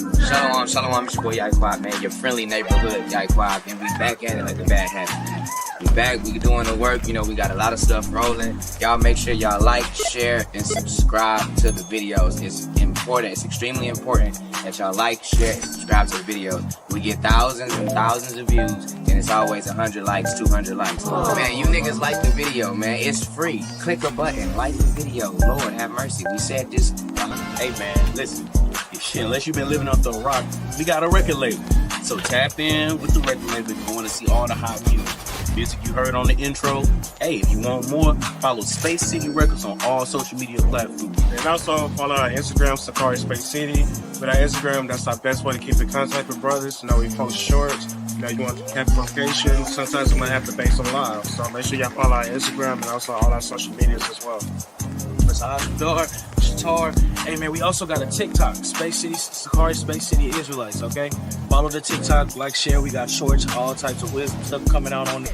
Shalom, shalom, it's your boy Yaquab, man, your friendly neighborhood Yaquab, and we back at it like the bad habit. We back, we doing the work, you know, we got a lot of stuff rolling. Y'all make sure y'all like, share, and subscribe to the videos. It's important, it's extremely important that y'all like, share, and subscribe to the videos. We get thousands and thousands of views, and it's always 100 likes, 200 likes. Man, you niggas like the video, man, it's free. Click a button, like the video, Lord have mercy. We said this. Hey man, listen, shit, unless you've been living off the rock, we got a record label. So tap in with the record label if you want to see all the hot music you heard on the intro. Hey, if you want more, follow Space City Records on all social media platforms. And also follow our Instagram, Sakari Space City. With our Instagram, that's our best way to keep in contact with brothers. You know, we post shorts. You know, you want to catch notifications. Sometimes we might have to base them live. So make sure y'all follow our Instagram and also all our social medias as well. That's Shatar. Hey man, we also got a TikTok, Space City, Sakari Space City Israelites, okay? Follow the TikTok, like, share, we got shorts, all types of wisdom stuff coming out on it.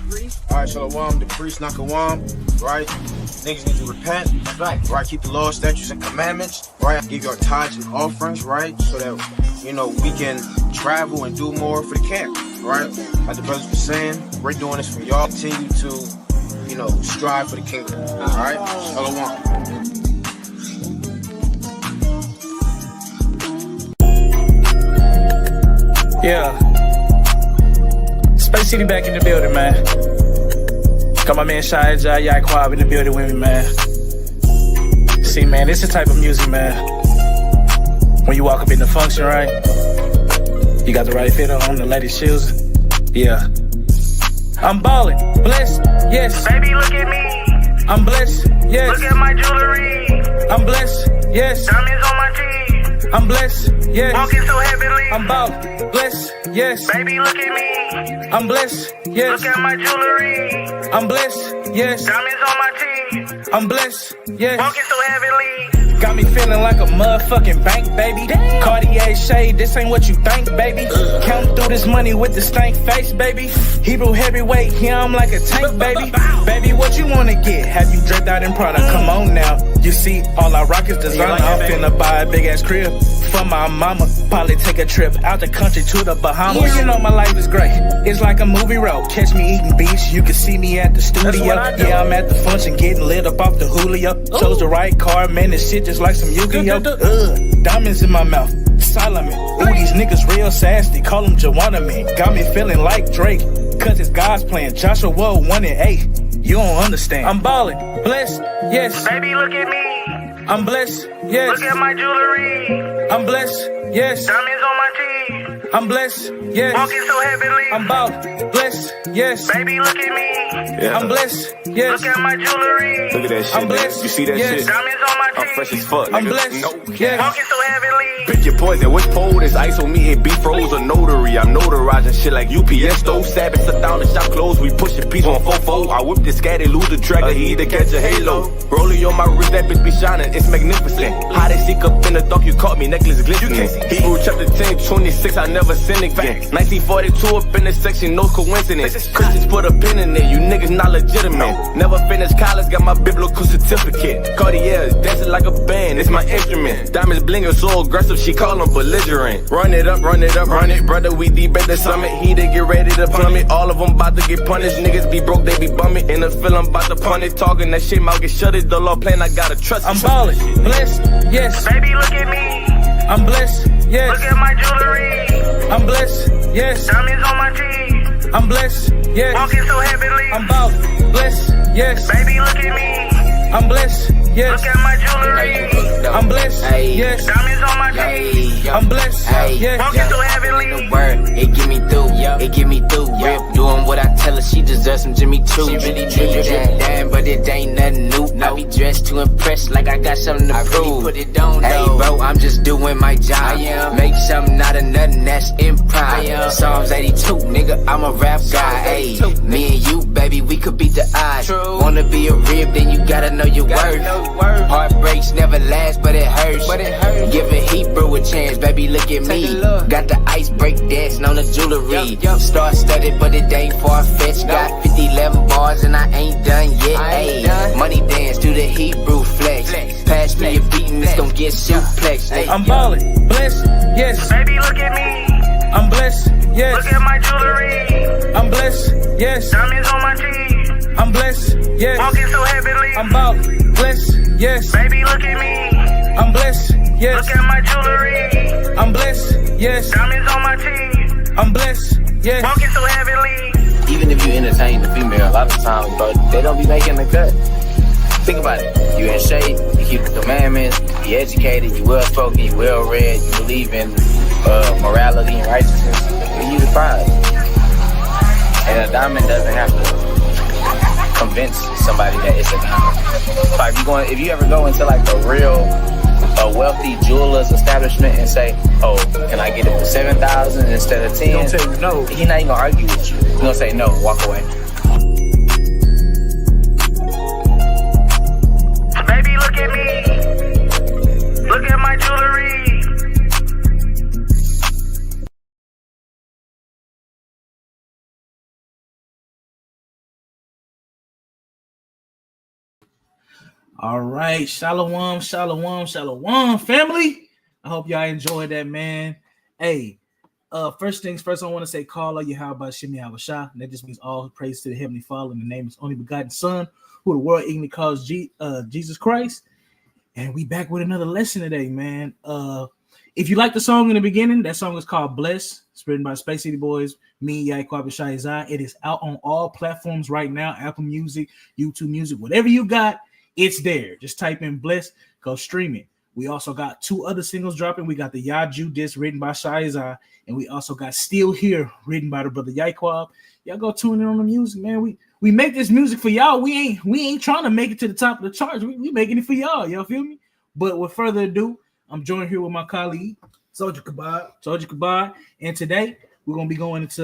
Alright, Shalom, the priest Nakawam, right? Niggas need to repent, right? Keep the law, statutes, and commandments, right? Give your tithes and offerings, right? So that, you know, we can travel and do more for the camp, right? Like the brothers were saying, we're doing this for y'all. Continue to, you know, strive for the kingdom, alright? Shalom. Yeah, Space City back in the building, man. Got my man Shia Jai Yaquab in the building with me, man. See, man, this is the type of music, man. When you walk up in the function, right? You got the right fit on, the ladies' shoes. Yeah. I'm ballin', blessed, yes. Baby, look at me. I'm blessed, yes. Look at my jewelry. I'm blessed, yes. Diamonds on my teeth. I'm blessed, yes. Walking so heavily. I'm ballin', blessed, yes. Baby, look at me. I'm blessed, yes. Look at my jewelry. I'm blessed, yes. Diamonds on my teeth. I'm blessed, yes. Walking so heavily. Got me feeling like a motherfucking bank, baby. Damn. Cartier shade, this ain't what you think, baby. Counting through this money with the stank face, baby. Hebrew heavyweight, yeah, I'm like a tank, baby. Baby, what you wanna get? Have you dripped out in product? Come on now. You see, all I rock is designer. I'm finna buy a big ass crib for my mama. Probably take a trip out the country to the Bahamas. Well, you know my life is great. It's like a movie role. Catch me eating beach, you can see me at the studio. Yeah, I'm at the function getting lit up off the Julio. Chose the right car, man, this shit just like some Yu-Gi-Oh! Diamonds in my mouth, Solomon. Ooh, these niggas real sassy, call them Joanna man. Got me feeling like Drake, cause it's God's plan. Joshua 1:8, you don't understand. I'm ballin', blessed, yes. Baby, look at me. I'm blessed, yes. Look at my jewelry. I'm blessed, yes. Diamonds on my teeth. I'm blessed, yes. Walking so heavily. I'm ballin', blessed, yes. Baby, look at me. Yeah. I'm blessed, yes. Look at my jewelry. Look at that shit. I'm blessed, You see that yes. shit? Diamonds on my teeth. I'm fresh as fuck. I'm nigga. blessed, No. yes. Walking so heavily. Pick your poison, which pole is ice on me? It be froze or notary. I'm notarizing shit like UPS stove. Sabbath, sit down and shop clothes. We push a piece on 4-4. I whip the scatty, lose the track. He either catch a halo. Rolling on my wrist, that bitch be shining. It's magnificent. How they seek up in the dark, you caught me, necklace glistening. Hebrew chapter 10, 26, I never sin again. 1942 up in the section, no coincidence. Christians put a pin in it, you niggas not legitimate. Never finished college, got my biblical certificate. Cartier, dancing like a band, it's my instrument. Diamonds blinging so aggressive, she call them belligerent. Run it up, run it up, run it. Brother, we deep at the summit. He to get ready to plummet. All of them about to get punished. Niggas be broke, they be bumming. In the film, about to punish. Talking that shit, mouth get shut it. The law plan, I gotta trust it. I'm ballin', blessed, yes. Baby, look at me. I'm blessed, yes. Look at my jewelry. I'm blessed, yes. Diamonds on my teeth. I'm blessed, yes. Walking so heavily. I'm ballin', blessed, yes. Baby, look at me. I'm blessed, yes. Look at my jewelry. I'm blessed, yes. Diamonds on my teeth. I'm blessed, yes. Walking so heavily. The word, it get me through, it get me through. Rip doing what I tell her, she deserves some Jimmy Choo. She really drip, damn, but it ain't nothing new. I be dressed to impress, like I got something to prove. Put it on, hey bro, I'm just doing my job. Make something out of nothing, that's improv. Psalms 82, nigga, I'm a rap guy. Hey, me and you, baby, we could beat the odds. Wanna be a rib, then you gotta know your worth. Heartbreaks never last, but it hurts. Give a Hebrew a chance, baby, look at me. Got the ice break dancing on the jewelry. Star studded, but it ain't far-fetched. Got 50, 11 bars and I ain't done yet. Ayy, money dance to the Hebrew flex. Pass me a beat and it's gon' get suplex. I'm ballin', blessed, yes. Baby, look at me. I'm blessed, yes. Look at my jewelry. I'm blessed, yes. Diamonds on my teeth. I'm blessed, yes. Walking so heavily. I'm ballin', blessed, yes. Baby, look at me. I'm blessed, yes. Look at my jewelry. I'm blessed, yes. Diamonds on my teeth. I'm blessed, yes. Walking so heavily. Even if you entertain the female, a lot of times, bro, they don't be making the cut. Think about it. You in shape, you keep the commandments, you educated, you well spoken, you well read, you believe in morality and righteousness, and you the prize. And a diamond doesn't have to convince somebody that it's a diamond. Like if you ever go into like a wealthy jeweler's establishment and say, "Oh, can I get it for 7,000 instead of 10?" Don't say no. He's not even gonna argue with you. He's gonna say no, walk away. Baby, look at me. Look at my jewelry. All right, shalom, family. I hope y'all enjoyed that, man. Hey, first things first, I want to say, call you how about Shimmy Hawashah. That just means all praise to the Heavenly Father in the name of His only begotten Son, who the world ignorantly calls Jesus Christ. And we back with another lesson today, man. If you like the song in the beginning, that song is called Bless. It's written by Space City Boys, me, Yaquab and Shai. It is out on all platforms right now, Apple Music, YouTube Music, whatever you got, it's there. Just type in Bless, go stream it. We also got 2 other singles dropping. We got the Yaju disc written by Shai, and we also got Still Here written by the brother Yaquab. Y'all go tune in on the music, man. We make this music for y'all. We ain't trying to make it to the top of the charts. We making it for y'all. Y'all feel me? But with further ado, I'm joined here with my colleague Soldier Kabad, and today we're gonna be going into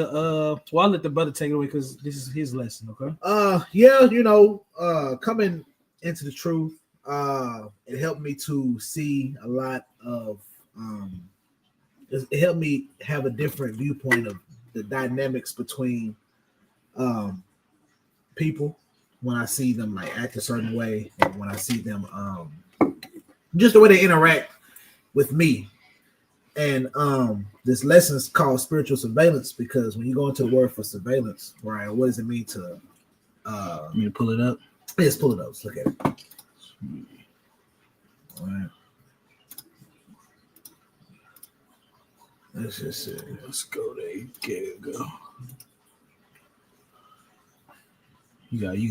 well, I'll let the brother take it away because this is his lesson. Okay. Coming into the truth, it helped me to see a lot of it helped me have a different viewpoint of the dynamics between people when I see them like act a certain way, and when I see them just the way they interact with me. And this lesson is called spiritual surveillance, because when you go into the word for surveillance, right, what does it mean to You pull it up? let's pull it up. Let's look at it. All right. Let's just see. Let's go there. There go. You got it.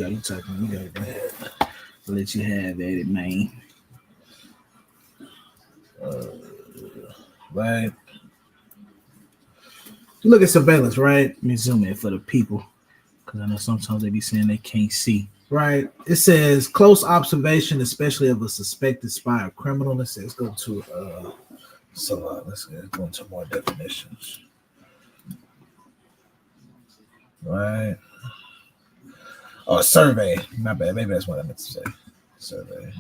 I'll let you have at it, man. Right. You look at surveillance, right? Let me zoom in for the people, because I know sometimes they be saying they can't see. Right. It says close observation, especially of a suspected spy or criminal. Let's go to let's go into more definitions. Right. Oh, a survey. My bad. Maybe that's what I meant to say. Survey.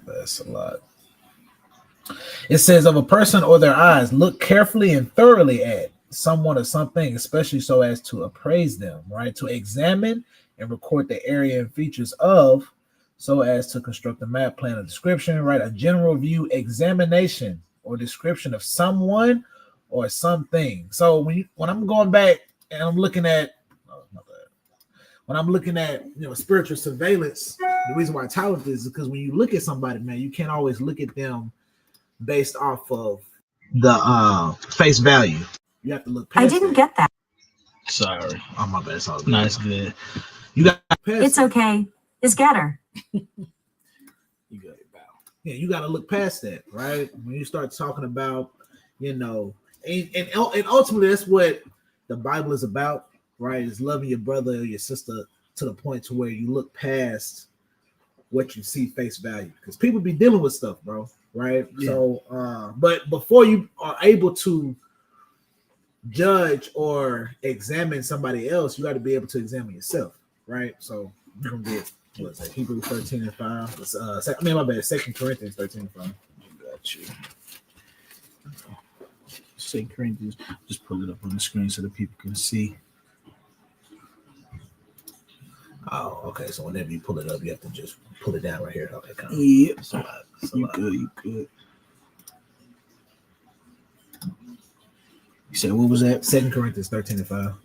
That's a lot. It says of a person or their eyes, look carefully and thoroughly at someone or something, especially so as to appraise them, right? To examine and record the area and features of, so as to construct a map, plan, or description, right? A general view, examination, or description of someone or something. So when I'm going back and I'm looking at, when I'm looking at, spiritual surveillance, the reason why I titled this is because when you look at somebody, man, you can't always look at them based off of the face value. You have to look past I didn't get that. Sorry. Oh, my bad. It's all good. Nice, good. You got past It's okay. It's Getter. You got it, bow. Yeah, you got to look past that, right? When you start talking about, and ultimately that's what the Bible is about, right? Is loving your brother or your sister to the point to where you look past what you see face value, because people be dealing with stuff, bro, right? Yeah. So, but before you are able to judge or examine somebody else, you got to be able to examine yourself, right? So you're gonna get what's that? Hebrews 13:5. My bad. 2 Corinthians 13:5. Got you. 2 Corinthians. Just pull it up on the screen so that people can see. Oh, okay. So whenever you pull it up, you have to just pull it down right here. Okay, kind of. Yep. You good. You good. You said what was that? 2 Corinthians 13:5.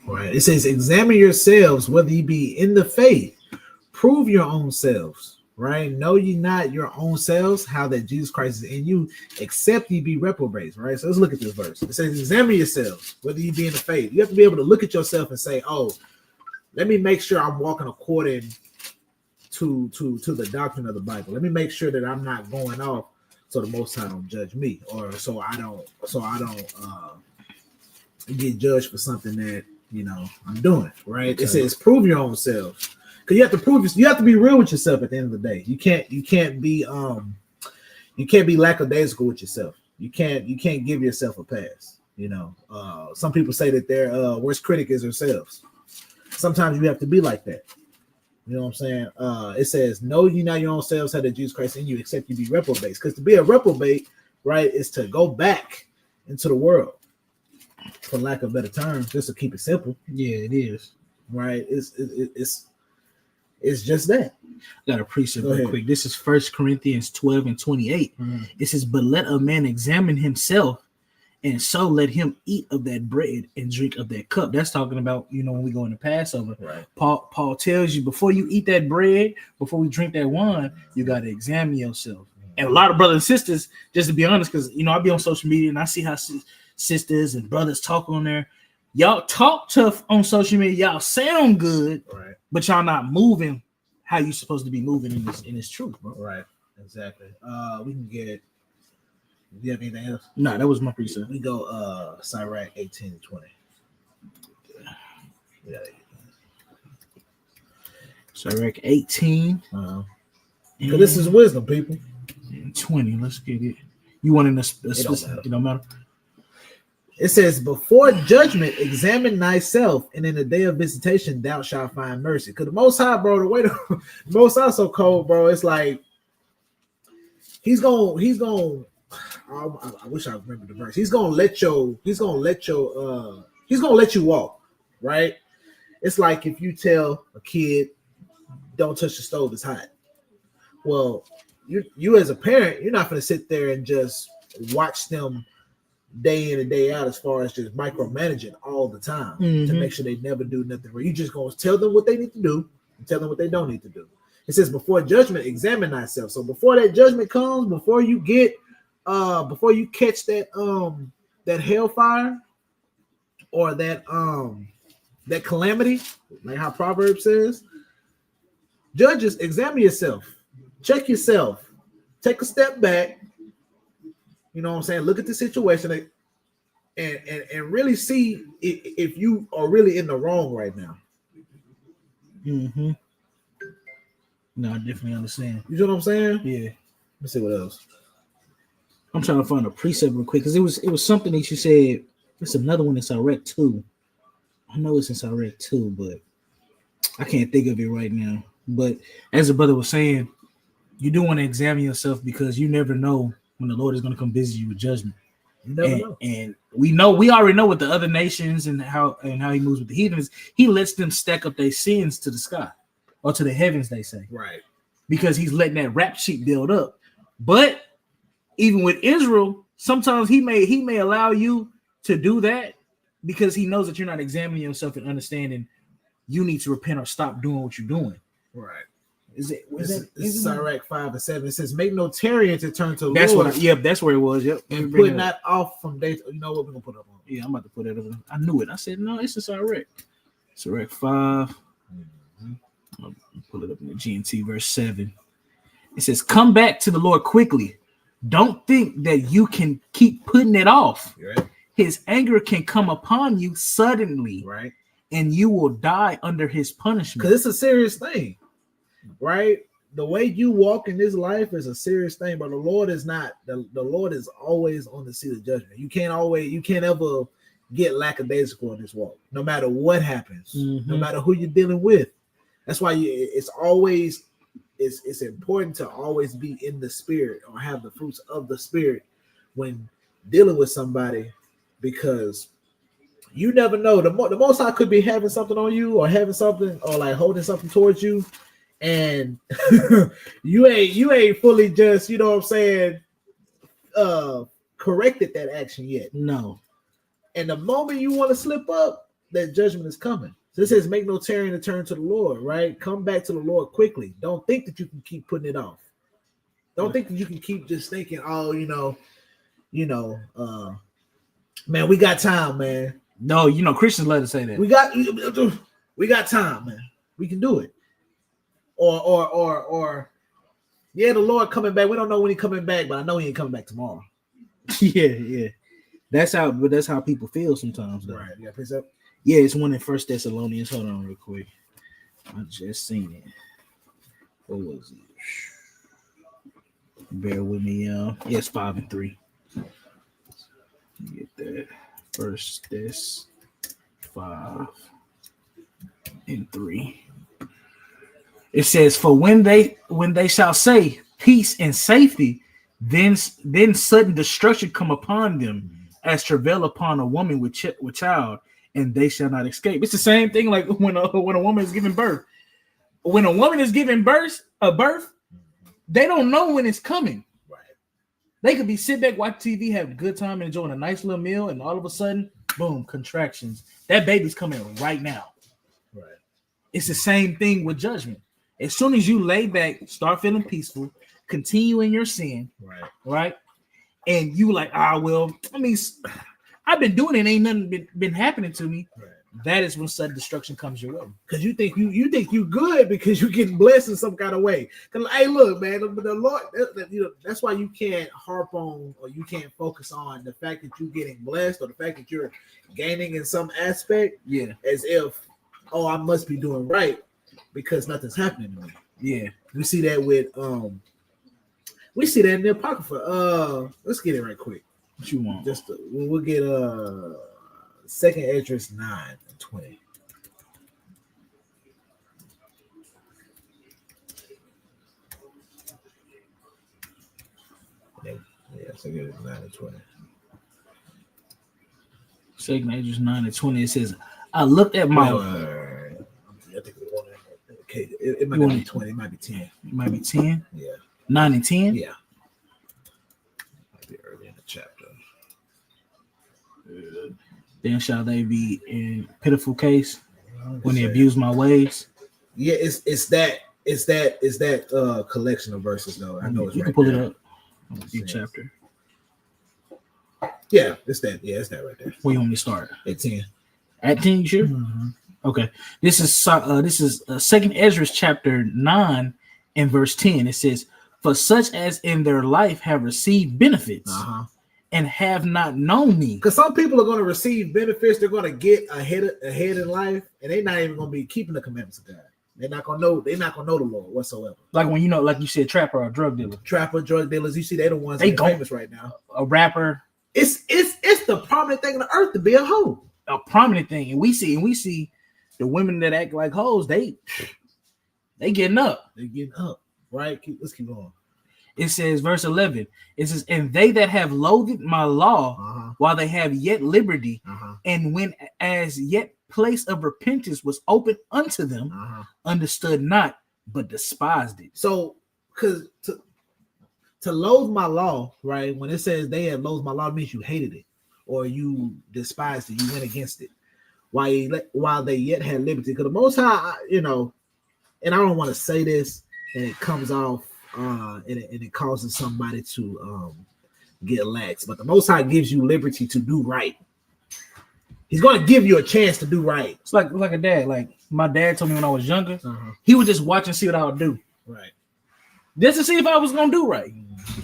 Right. It says, examine yourselves whether you be in the faith. Prove your own selves. Right. Know ye not your own selves, how that Jesus Christ is in you, except ye be reprobates. Right. So let's look at this verse. It says, examine yourselves, whether you be in the faith. You have to be able to look at yourself and say, oh, let me make sure I'm walking according to the doctrine of the Bible. Let me make sure that I'm not going off so the Most High don't judge me, or so I don't get judged for something that I'm doing. Right. Okay. It says, prove your own selves. Because you have to be real with yourself at the end of the day. You can't be lackadaisical with yourself. You can't give yourself a pass. Some people say that their worst critic is themselves. Sometimes you have to be like that. You know what I'm saying? It says, know ye not your own selves, how that Jesus Christ in you, except you be reprobates. Because to be a reprobate, right, is to go back into the world, for lack of better terms, just to keep it simple. Yeah, it is. Right? It's just that. I got a precept real quick. This is 1 Corinthians 12:28. Mm-hmm. It says, but let a man examine himself, and so let him eat of that bread and drink of that cup. That's talking about, when we go into Passover. Right. Paul tells you, before you eat that bread, before we drink that wine, you got to examine yourself. And a lot of brothers and sisters, just to be honest, because, I be on social media and I see how sisters and brothers talk on there. Y'all talk tough on social media. Y'all sound good, right? But y'all not moving how you supposed to be moving in this truth, bro. Right. Exactly. We can get. Do you have anything else? No, that was my precept. We go Sirach 18-20. Yeah. Sirach 18. Because this is wisdom, people. 20. Let's get it. You want in a specific? It don't matter. It says, before judgment, examine thyself, and in the day of visitation, thou shalt find mercy. Because the Most High, bro, the Most High so cold, bro. It's like he's going. I wish I remembered the verse. He's gonna let you walk, right? It's like if you tell a kid, don't touch the stove, it's hot. Well, you as a parent, you're not gonna sit there and just watch them day in and day out, as far as just micromanaging all the time to make sure they never do nothing wrong. You just gonna tell them what they need to do and tell them what they don't need to do. It says, before judgment, examine thyself. So before that judgment comes, before you catch that hellfire or that calamity, like how Proverbs says, judges, examine yourself, check yourself, take a step back. You know what I'm saying? Look at the situation and really see if you are really in the wrong right now. Mm-hmm. No, I definitely understand. You know what I'm saying? Yeah. Let's see what else. I'm trying to find a precept real quick because it was something that you said. It's another one in Sirach 2. I know it's in Sirach 2, but I can't think of it right now. But as the brother was saying, you do want to examine yourself because you never know when the Lord is going to come visit you with judgment. You never know. And we already know with the other nations and how he moves with the heathens. He lets them stack up their sins to the sky or to the heavens, they say. Right. Because he's letting that rap sheet build up. But even with Israel, sometimes he may allow you to do that because he knows that you're not examining yourself and understanding you need to repent or stop doing what you're doing. Right. Is it Sirach 5:7? It says, make no tarrying to turn to the Lord. That's where it was. Yep. And put not off from day. You know what, we're gonna put up on. Yeah, I'm about to put it up. I knew it. I said, no, it's a Sirach. Sirach 5. I'll pull it up in the GNT verse 7. It says, come back to the Lord quickly. Don't think that you can keep putting it off. Right. His anger can come upon you suddenly, right? And you will die under his punishment. Because it's a serious thing. Right, the way you walk in this life is a serious thing, but the Lord is not. The Lord is always on the seat of judgment. You can't ever get lackadaisical in this walk, no matter what happens, no matter who you're dealing with. That's why it's always it's important to always be in the spirit or have the fruits of the spirit when dealing with somebody, because you never know. The Most High could be having something on you or having something or like holding something towards you, and you ain't fully just, you know what I'm saying, corrected that action yet. No. And the moment you want to slip up, that judgment is coming. So it says, make no tarrying to turn to the Lord, right? Come back to the Lord quickly. Don't think that you can keep putting it off. Don't think that you can keep just thinking, oh, man, we got time, man. No, Christians love to say that. We got time, man. We can do it. Or yeah, the Lord coming back. We don't know when he's coming back, but I know he ain't coming back tomorrow. Yeah. That's how people feel sometimes, though. Right. Yeah, please up. Yeah, it's one in 1 Thessalonians. Hold on real quick. I just seen it. What was it? Bear with me, y'all. Yeah, it's 5 and 3. Get that. 1 Thess 5 and 3. It says, for when they shall say peace and safety, then sudden destruction come upon them, as travail upon a woman with child, and they shall not escape. It's the same thing like when a woman is giving birth. When a woman is giving birth, they don't know when it's coming. Right. They could be sitting back, watch TV, have a good time, enjoying a nice little meal, and all of a sudden, boom, contractions. That baby's coming right now. Right. It's the same thing with judgment. As soon as you lay back, start feeling peaceful, continue in your sin, right? And you like, I've been doing it, ain't nothing been happening to me. Right. That is when sudden destruction comes your way. Because you think you good because you're getting blessed in some kind of way. Because hey, look, man, the Lord, that's why you can't harp on or you can't focus on the fact that you're getting blessed or the fact that you're gaining in some aspect. Yeah, as if, oh, I must be doing right because nothing's happening to me. Yeah, we see that with we see that in the Apocrypha. Let's get it right quick. What you want? We'll get 2nd Esdras 9 and 20. Yeah, 2nd Esdras 9 and 20. 2nd Esdras 9 and 20. It says, I looked at my. I think we want it. Okay, it might not be 20. It might be 10. It might be 10. Yeah. 9 and 10. Yeah. Might be early in the chapter. Then shall they be in pitiful case when they abuse my ways. Yeah, it's that collection of verses though. I know it's you right can pull there. it up. Your chapter. Yeah, it's that. Yeah, it's that right there. Where you want me to start? At 10. At 10, you sure? Mm-hmm. Okay. This is 2nd Esdras chapter 9 and verse 10. It says, for such as in their life have received benefits and have not known me. Because some people are going to receive benefits, they're going to get ahead in life, and they're not even going to be keeping the commandments of God. They're not going to know the Lord whatsoever. Like when like you said, trapper or drug dealer. Drug dealers, you see, they're the ones that are famous right now. A rapper. It's the prominent thing on the earth to be a hoe. A prominent thing. And we see the women that act like hoes, they getting up. They're getting up. Right? Let's keep going. It says, verse 11, it says, and they that have loathed my law while they have yet liberty, and when as yet place of repentance was open unto them, understood not, but despised it. So, because to loathe my law, right? When it says they have loathed my law, it means you hated it or you despised it, you went against it. While they yet had liberty. Because the Most High, and I don't want to say this, and it comes off, and it causes somebody to get lax. But the Most High gives you liberty to do right. He's going to give you a chance to do right. It's like a dad. Like my dad told me when I was younger, he would just watch and see what I would do. Right. Just to see if I was going to do right.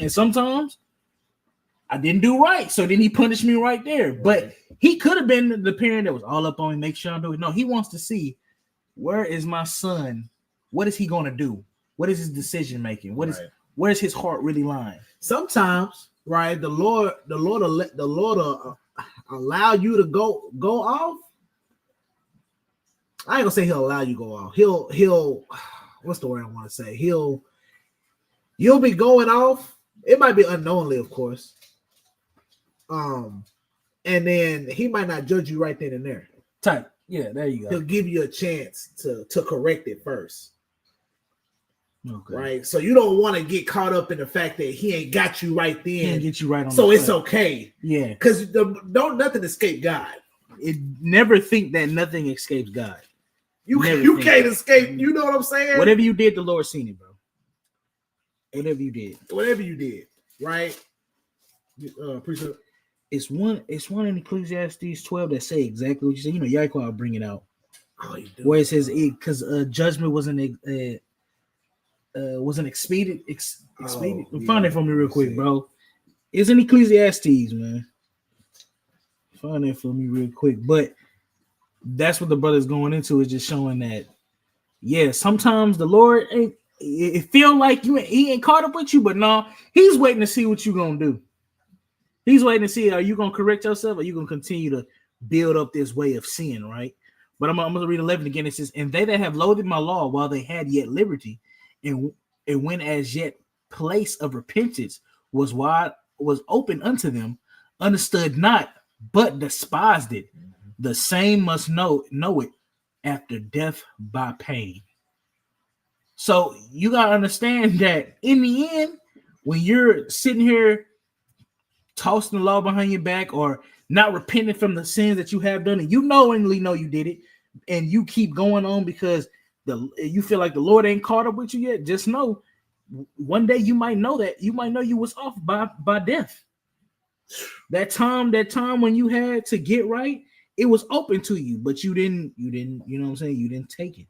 And sometimes I didn't do right. So then he punished me right there. Right. But he could have been the parent that was all up on me, make sure I do it. No, he wants to see, where is my son? What is he going to do? What is his decision making? Where's his heart really lying? Sometimes, right, the Lord allow you to go off. I ain't gonna say he'll allow you to go off. He'll what's the word I want to say? He'll You'll be going off. It might be unknowingly, of course. And then he might not judge you right then and there. Type. Yeah, there you go. He'll give you a chance to correct it first. Okay. Right. So you don't want to get caught up in the fact that he ain't got you right then. He ain't get you right on. So the it's track. okay. Yeah. Because don't nothing escape God. It never think that nothing escapes God. You Never can't think. escape. You know what I'm saying? Whatever you did, the Lord seen it, bro. Whatever you did. Whatever you did, right? Appreciate it. It's one in Ecclesiastes 12 that say exactly what you said. You know, Yaakov will bring it out. Oh, you do. Where it says because judgment wasn't expedient. Expedient. Find it for me real quick, bro. It's in Ecclesiastes, man. Find it for me real quick. But that's what the brother's going into, is just showing that, yeah, sometimes the Lord ain't. It feel like he ain't caught up with you, but no, he's waiting to see what you gonna do. He's waiting to see, are you gonna correct yourself, or are you gonna continue to build up this way of sin, right? But I'm gonna read 11 again. It says, "And they that have loathed my law while they had yet liberty, and when as yet place of repentance was open unto them, understood not, but despised it. The same must know it after death by pain." So you gotta understand that in the end, when you're sitting here tossing the law behind your back or not repenting from the sins that you have done, and you knowingly know you did it, and you keep going on because you feel like the Lord ain't caught up with you yet, just know one day you might know that you was off by death. That time when you had to get right, it was open to you, but you didn't, you know what I'm saying? You didn't take it.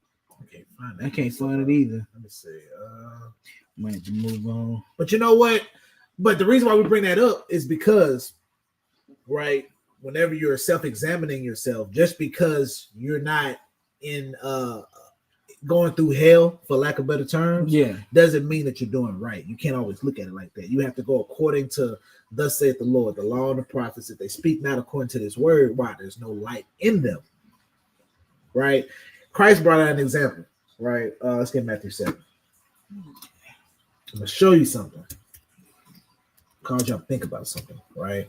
I can't find it either. Let me see. Might have to move on. But you know what? But the reason why we bring that up is because, right, whenever you're self-examining yourself, just because you're not in going through hell, for lack of better terms, doesn't mean that you're doing right. You can't always look at it like that. You have to go according to thus saith the Lord, the law and the prophets. If they speak not according to this word, why? There's no light in them. Right? Christ brought out an example, right? Let's get Matthew 7. I'm going to show you something. Cause y'all think about something, right?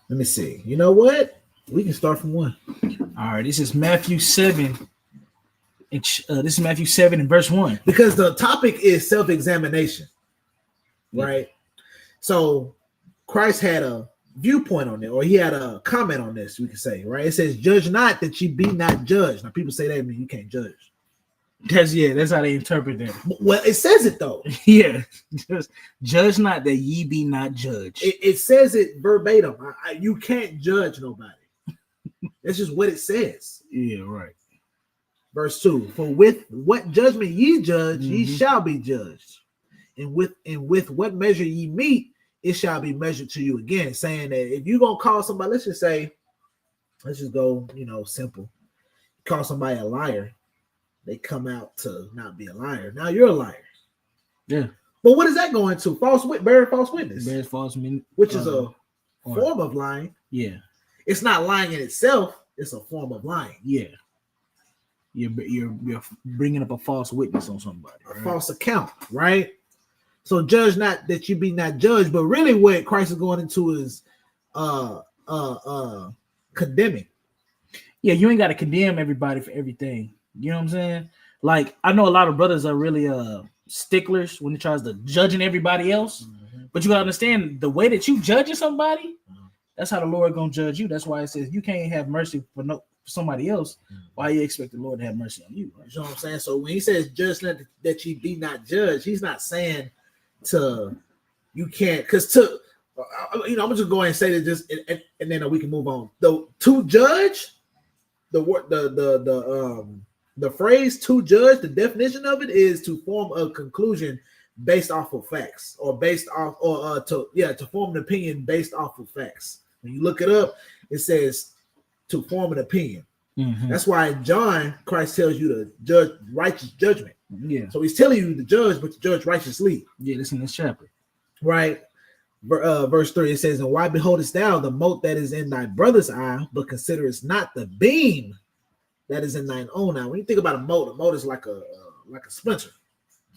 Let me see. You know what? We can start from 1. All right, this is Matthew 7. This is Matthew 7 and verse 1. Because the topic is self-examination, right? So Christ had a viewpoint on it, or he had a comment on this, we can say, right? It says, "Judge not that ye be not judged." Now, people say that means you can't judge. That's how they interpret that. Well, it says it though. Yeah, just judge not that ye be not judged. It says it verbatim. You can't judge nobody. That's just what it says. Yeah, right. Verse 2: "For with what judgment ye judge, ye shall be judged, and with what measure ye meet, it shall be measured to you again." Saying that if you're gonna call somebody, let's just go, simple. Call somebody a liar, they come out to not be a liar. Now you're a liar. Yeah. But what is that going to? Bearing false witness. Bears false witness, which is a form of lying. Yeah. It's not lying in itself. It's a form of lying. Yeah. You're bringing up a false witness on somebody. Right? A false account, right? So judge not that you be not judged, but really what Christ is going into is condemning. Yeah, you ain't got to condemn everybody for everything. You know what I'm saying? Like, I know a lot of brothers are really sticklers when it tries to judging everybody else. But you gotta understand the way that you judging somebody, that's how the Lord gonna judge you. That's why it says you can't have mercy for somebody else. Why you expect the Lord to have mercy on you? Right? You know what I'm saying? So when he says judge not that ye be not judged, he's not saying you can't, because I'm gonna just go ahead and say that just and then we can move on. To judge, the phrase "to judge," the definition of it is to form a conclusion based off of facts, or to form an opinion based off of facts. When you look it up, it says to form an opinion. That's why in John, Christ tells you to judge righteous judgment. Yeah. So he's telling you to judge, but to judge righteously. Yeah, this in this chapter. Right. Verse 3, it says, "And why beholdest thou the mote that is in thy brother's eye, but considerest not the beam that is in thine own eye?" When you think about a mote is like a splinter.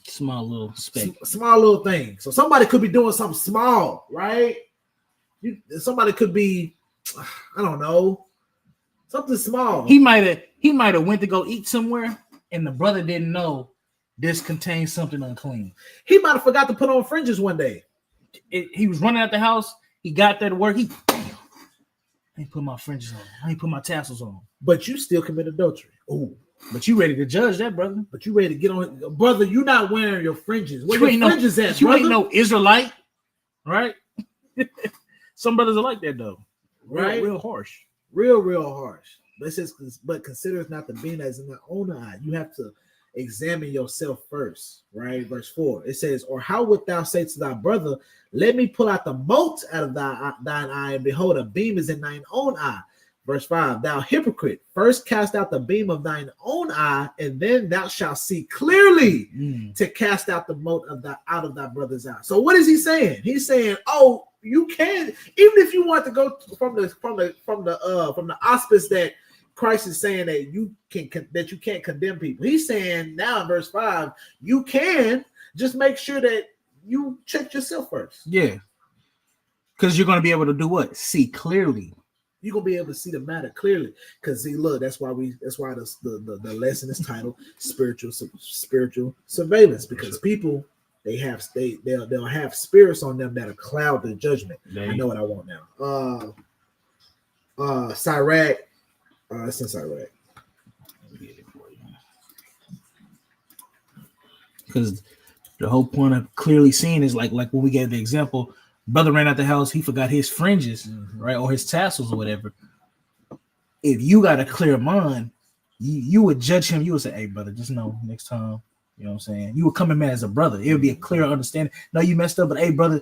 Small little speck. Small little thing. So somebody could be doing something small, right? Somebody could be, I don't know, something small. He might have went to go eat somewhere, and the brother didn't know this contains something unclean. He might have forgot to put on fringes one day. He was running out the house. He got there to work. I ain't put my fringes on. I ain't put my tassels on. But you still commit adultery. Oh, but you ready to judge that, brother? But you ready to get on, brother? You not wearing your fringes. Where you your fringes at, you brother? ain't no Israelite, right? Some brothers are like that though, right? Real harsh, real harsh. But it says, but consider it not the beam as in the own eye. You have to examine yourself first, right? Verse 4. It says, or how wilt thou say to thy brother, let me pull out the mote out of thine eye, and behold, a beam is in thine own eye. Verse 5, thou hypocrite, first cast out the beam of thine own eye, and then thou shalt see clearly to cast out the mote out of thy brother's eye. So what is he saying? He's saying, oh, you can, even if you want to go from the auspice that Christ is saying that you can't condemn people. He's saying now in verse 5, you can just make sure that you check yourself first. Yeah. Because you're going to be able to do what? See clearly. You're gonna be able to see the matter clearly. Because see, look, that's why the lesson is titled spiritual surveillance, because people they'll have spirits on them that'll cloud their judgment. I know what I want now. Sirach. It's in Sirach. Because the whole point of clearly seeing is like when we gave the example, brother ran out the house, he forgot his fringes, right, or his tassels or whatever. If you got a clear mind, you would judge him. You would say, "Hey, brother, just know next time." You know what I'm saying? You would come in man as a brother. It would be a clear understanding. No, you messed up, but hey, brother,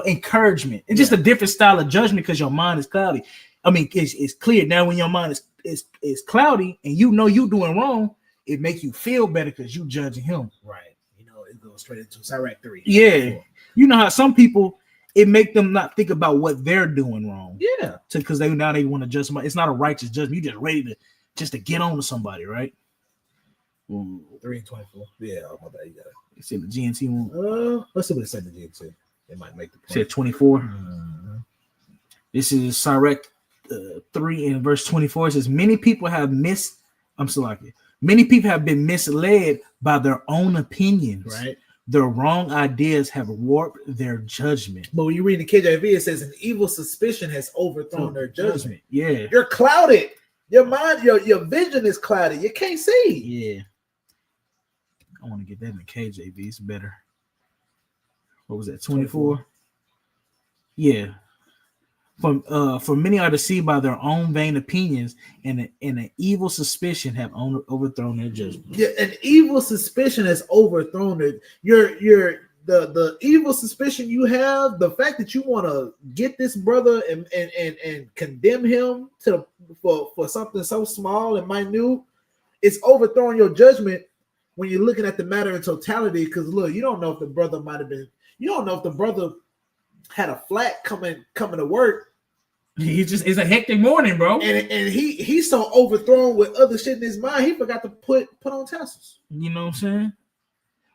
encouragement. It's just a different style of judgment because your mind is cloudy. I mean, it's clear now when your mind is cloudy and you know you doing wrong. It makes you feel better because you judging him. Right. It goes straight into Sirach 3. Yeah. You know how some people, it make them not think about what they're doing wrong. Yeah. Because they want to judge somebody. It's not a righteous judgment. You're just ready to get on to somebody, right? 3:24. Yeah, my bad. You got it. It's in the GNT one. Let's see what it said in the GNT. It might make the point. It said 24. This is Sirach 3 in verse 24. It says, many people have been misled by their own opinions. Right. Their wrong ideas have warped their judgment. But when you read the KJV, it says an evil suspicion has overthrown their judgment. Yeah. You're clouded. Your mind, your vision is clouded. You can't see. Yeah. I want to get that in the KJV. It's better. What was that? 24? Yeah. For many are deceived by their own vain opinions, and an evil suspicion have overthrown their judgment. Yeah, an evil suspicion has overthrown it. The evil suspicion you have, the fact that you want to get this brother and condemn him for something so small and minute, it's overthrowing your judgment when you're looking at the matter in totality. Because look, you don't know if the brother had a flat coming to work. It's a hectic morning, bro. And he's so overthrown with other shit in his mind, he forgot to put on tassels. You know what I'm saying?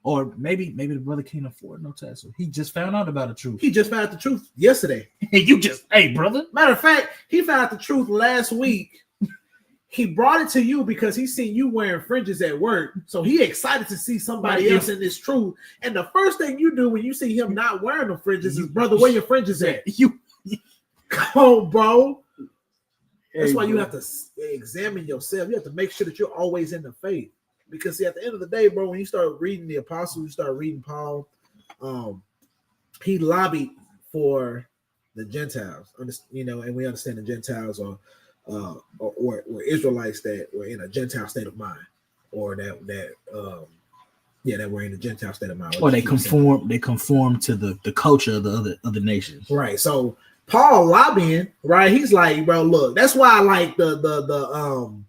Or maybe the brother can't afford no tassel. He just found out about the truth. He just found out the truth yesterday. Hey, brother. Matter of fact, he found out the truth last week. He brought it to you because he seen you wearing fringes at work. So he excited to see somebody else in this truth. And the first thing you do when you see him not wearing the fringes is, brother, where your fringes at? Come on, bro. That's why you have to examine yourself. You have to make sure that you're always in the faith. Because see, at the end of the day, bro, when you start reading the apostles, you start reading Paul, he lobbied for the Gentiles, and we understand the Gentiles are or Israelites that were in a Gentile state of mind, or that were in a Gentile state of mind, or they conform to the culture of the other nations, right? So Paul lobbying, right? He's like, bro, look, that's why I like the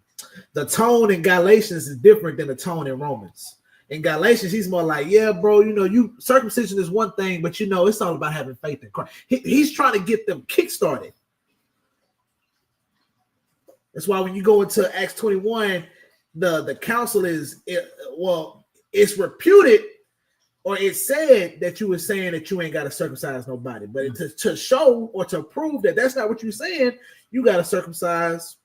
tone in Galatians is different than the tone in Romans. In Galatians, he's more like, yeah, bro, you circumcision is one thing, but it's all about having faith in Christ. He's trying to get them kickstarted. That's why when you go into Acts 21, the council it's reputed or it said that you were saying that you ain't got to circumcise nobody, but to show or to prove that that's not what you're saying, you got to circumcise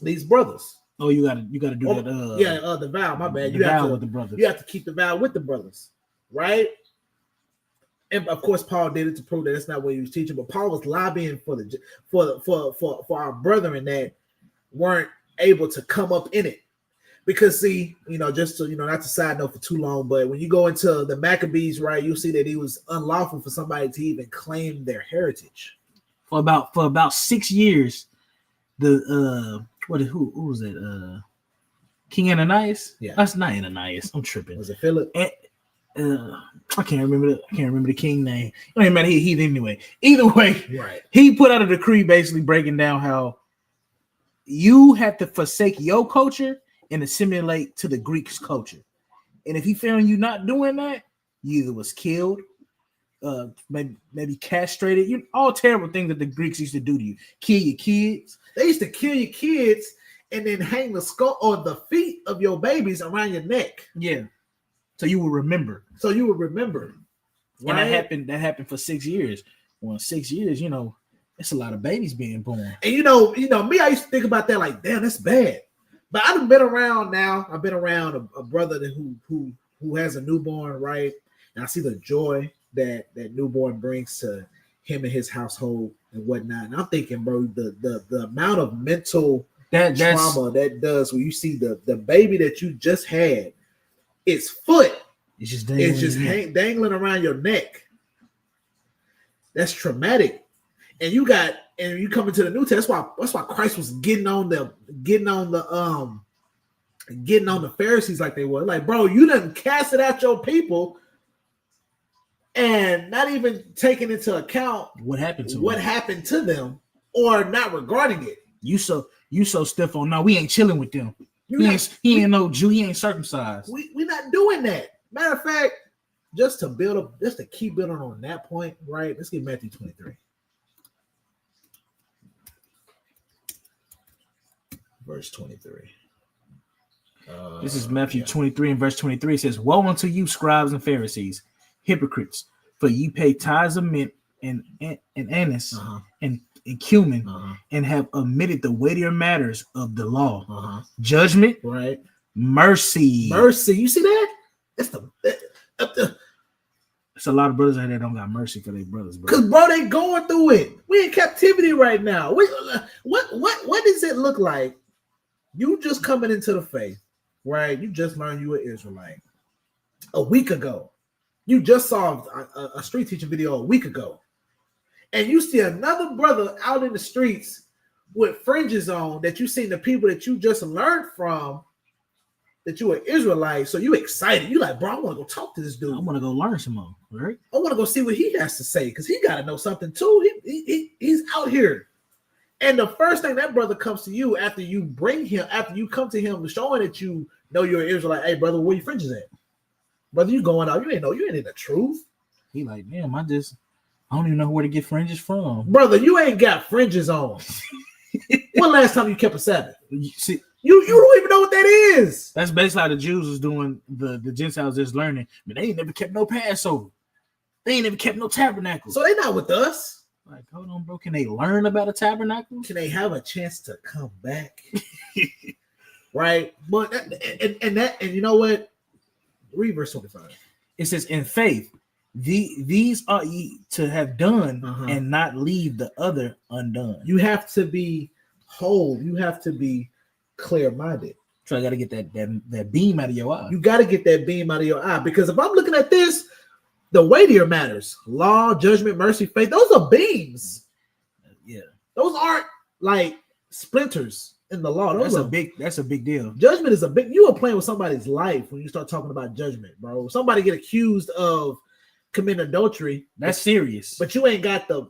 these brothers. Oh, you gotta do that. The vow. My bad. You have to with the brothers. You have to keep the vow with the brothers, right? And of course, Paul did it to prove that that's not what he was teaching. But Paul was lobbying for our brethren that weren't able to come up in it, because see, just to not to side note for too long, but when you go into the Maccabees, right, you'll see that it was unlawful for somebody to even claim their heritage. For about 6 years, who was it? King Ananias? Yeah, that's not Ananias. I'm tripping. Was it Philip? I can't remember the king name. It don't even matter. He anyway. Either way, right. He put out a decree basically breaking down how you have to forsake your culture and assimilate to the Greeks' culture. And if he found you not doing that, you either was killed, maybe castrated. All terrible things that the Greeks used to do to you. Kill your kids. They used to kill your kids and then hang the skull or the feet of your babies around your neck. Yeah. So you will remember. Right? And that happened for 6 years. Well, 6 years, it's a lot of babies being born. And me, I used to think about that like, damn, that's bad. But I've been around now. I've been around a brother who has a newborn, right? And I see the joy that newborn brings to him and his household and whatnot. And I'm thinking, bro, the amount of mental trauma that does when you see the baby that you just had, its foot it's just dangling around your neck. That's traumatic. And you come into the New Testament. That's why Christ was getting on the Pharisees like they were. Like, bro, you done cast it out your people and not even taking into account what happened to them or not regarding it. You so stiff on, no, we ain't chilling with them. He ain't no Jew, he ain't circumcised. We're not doing that. Matter of fact, just to keep building on that point, right? Let's get Matthew 23. Verse 23. This is Matthew 23 and verse 23. It says, "Woe unto you, scribes and Pharisees, hypocrites, for ye pay tithes of mint and anise and cumin, and have omitted the weightier matters of the law, judgment, right, mercy." You see that? It's a lot of brothers out there don't got mercy for their brothers, bro. Because, bro, they going through it. We in captivity right now. What does it look like? You just coming into the faith, right? You just learned you were Israelite a week ago. You just saw a street teaching video a week ago. And you see another brother out in the streets with fringes on that you seen the people that you just learned from, that you were Israelite. So you excited. You like, bro, I want to go talk to this dude. I want to go learn some more, right? I want to go see what he has to say because he got to know something too. He's out here. And the first thing that brother comes to you after you come to him showing that you know you're an Israelite, hey, brother, where your fringes at? Brother, you going out. You ain't in the truth. He like, damn, I don't even know where to get fringes from. Brother, you ain't got fringes on. When last time you kept a Sabbath? See, you don't even know what that is. That's basically how the Jews was doing, the Gentiles just learning. But they ain't never kept no Passover. They ain't never kept no tabernacle. So they not with us. Like, hold on, bro. Can they learn about a tabernacle? Can they have a chance to come back? Right? But and you know what? Read verse 25. It says, in faith, these are ye to have done and not leave the other undone. You have to be whole. You have to be clear-minded. So I got to get that beam out of your eye. You got to get that beam out of your eye, because if I'm looking at this, the weightier matters, law, judgment, mercy, faith, those are beams. Yeah. Those aren't like splinters in the law. That's a big deal. Judgment is you are playing with somebody's life when you start talking about judgment, bro. Somebody get accused of committing adultery. That's serious. But you ain't got the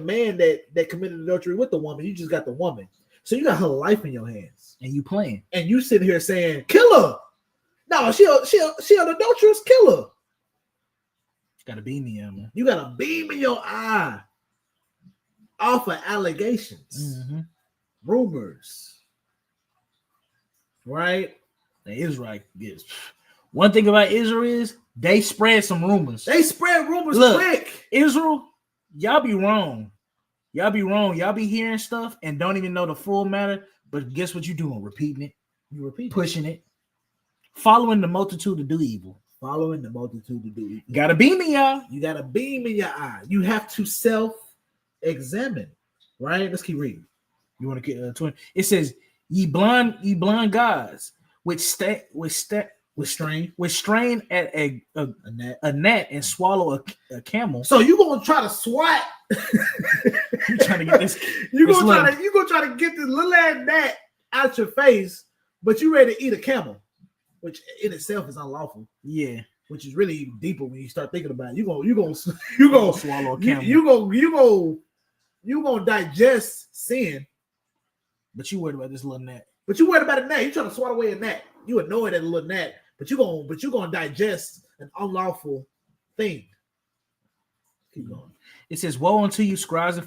man that committed adultery with the woman. You just got the woman. So you got her life in your hands. And you playing. And you sit here saying, kill her. No, she an adulterous killer. Got a beam in your eye. You got a beam in your eye off of allegations, rumors, right? And Israel is. One thing about Israel is They spread some rumors. They spread rumors Look, quick. Israel, y'all be wrong. Y'all be wrong. Y'all be hearing stuff and don't even know the full matter. But guess what you doing? Repeating it. You repeat, pushing it. Following the multitude to do evil. Following the multitude to do evil. Got a beam in y'all. You got a beam in your eye. You have to self-examine. Right? Let's keep reading. You want to get 20? It says, ye blind gods, which strain at a gnat and swallow a camel. So you gonna try to swat? You trying to get this? You gonna try to get this little ass gnat out your face, but you ready to eat a camel, which in itself is unlawful. Yeah, which is really deeper when you start thinking about it. You gonna swallow a camel. You gonna digest sin, but you worried about this little gnat. But you worried about a gnat. You trying to swat away a gnat. You annoyed at a little gnat, but you gonna digest an unlawful thing. Keep going. It says, "Woe unto you, scribes and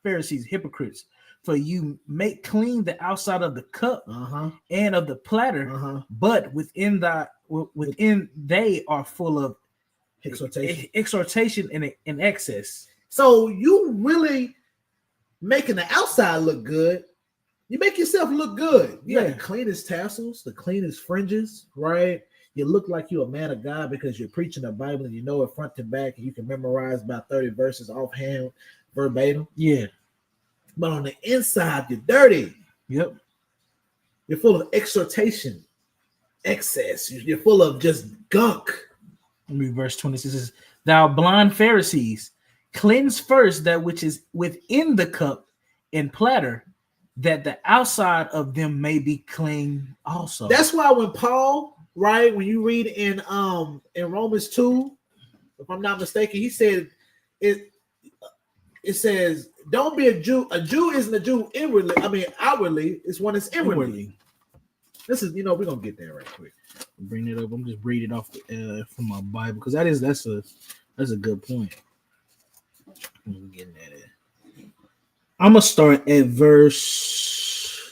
Pharisees, hypocrites! For you make clean the outside of the cup and of the platter, but within they are full of exhortation and excess." So you really making the outside look good. You make yourself look good. You got the cleanest tassels, the cleanest fringes, right? You look like you're a man of God because you're preaching the Bible and you know it front to back and you can memorize about 30 verses offhand, verbatim. Yeah. But on the inside, you're dirty. Yep. You're full of exhortation, excess. You're full of just gunk. Let me read verse 26. It says, thou blind Pharisees, cleanse first that which is within the cup and platter, that the outside of them may be clean also. That's why when Paul, right, when you read in Romans 2, if I'm not mistaken, he said it says, don't be a Jew. A Jew isn't a Jew inwardly. I mean, outwardly, it's one that's inwardly. This is, we're gonna get there right quick. Bring it up. I'm just reading it off from my Bible because that's a good point. I'm getting at it. I'm gonna start at verse.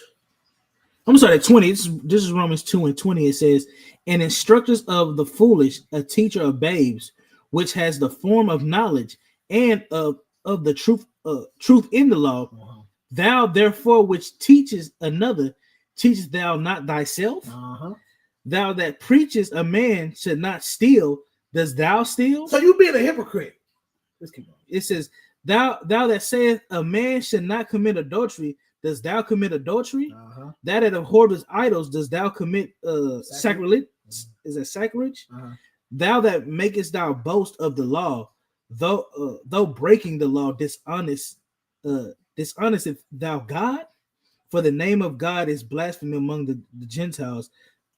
I'm gonna start at 20. This is Romans 2:20. It says, "And instructors of the foolish, a teacher of babes, which has the form of knowledge and of the truth in the law. Thou therefore which teachest another, teachest thou not thyself? Thou that preachest a man should not steal, does thou steal?" So you being a hypocrite. Let's keep going. It says, Thou that sayest a man should not commit adultery, does thou commit adultery? That that abhorrest idols, does thou commit sacrilege? Is that sacrilege? Thou that makest thou boast of the law, though breaking the law, dishonestest thou God? For the name of God is blasphemy among the Gentiles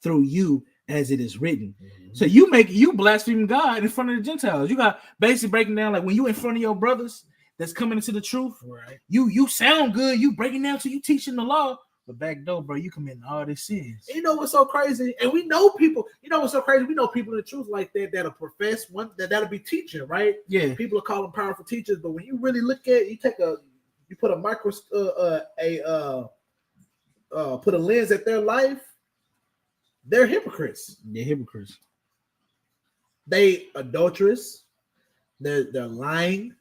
through you, as it is written. So you blaspheme God in front of the Gentiles. You got basically breaking down, like when you in front of your brothers that's coming into the truth, right? You sound good, you breaking down to you teaching the law, but back door, bro, you committing all these sins. You know what's so crazy? And we know people, what's so crazy? We know people in the truth like that'll profess one that'll be teaching, right? Yeah. People are calling powerful teachers, but when you really look at it, you put a put a lens at their life, they're hypocrites. They're hypocrites. They adulterous, they're lying,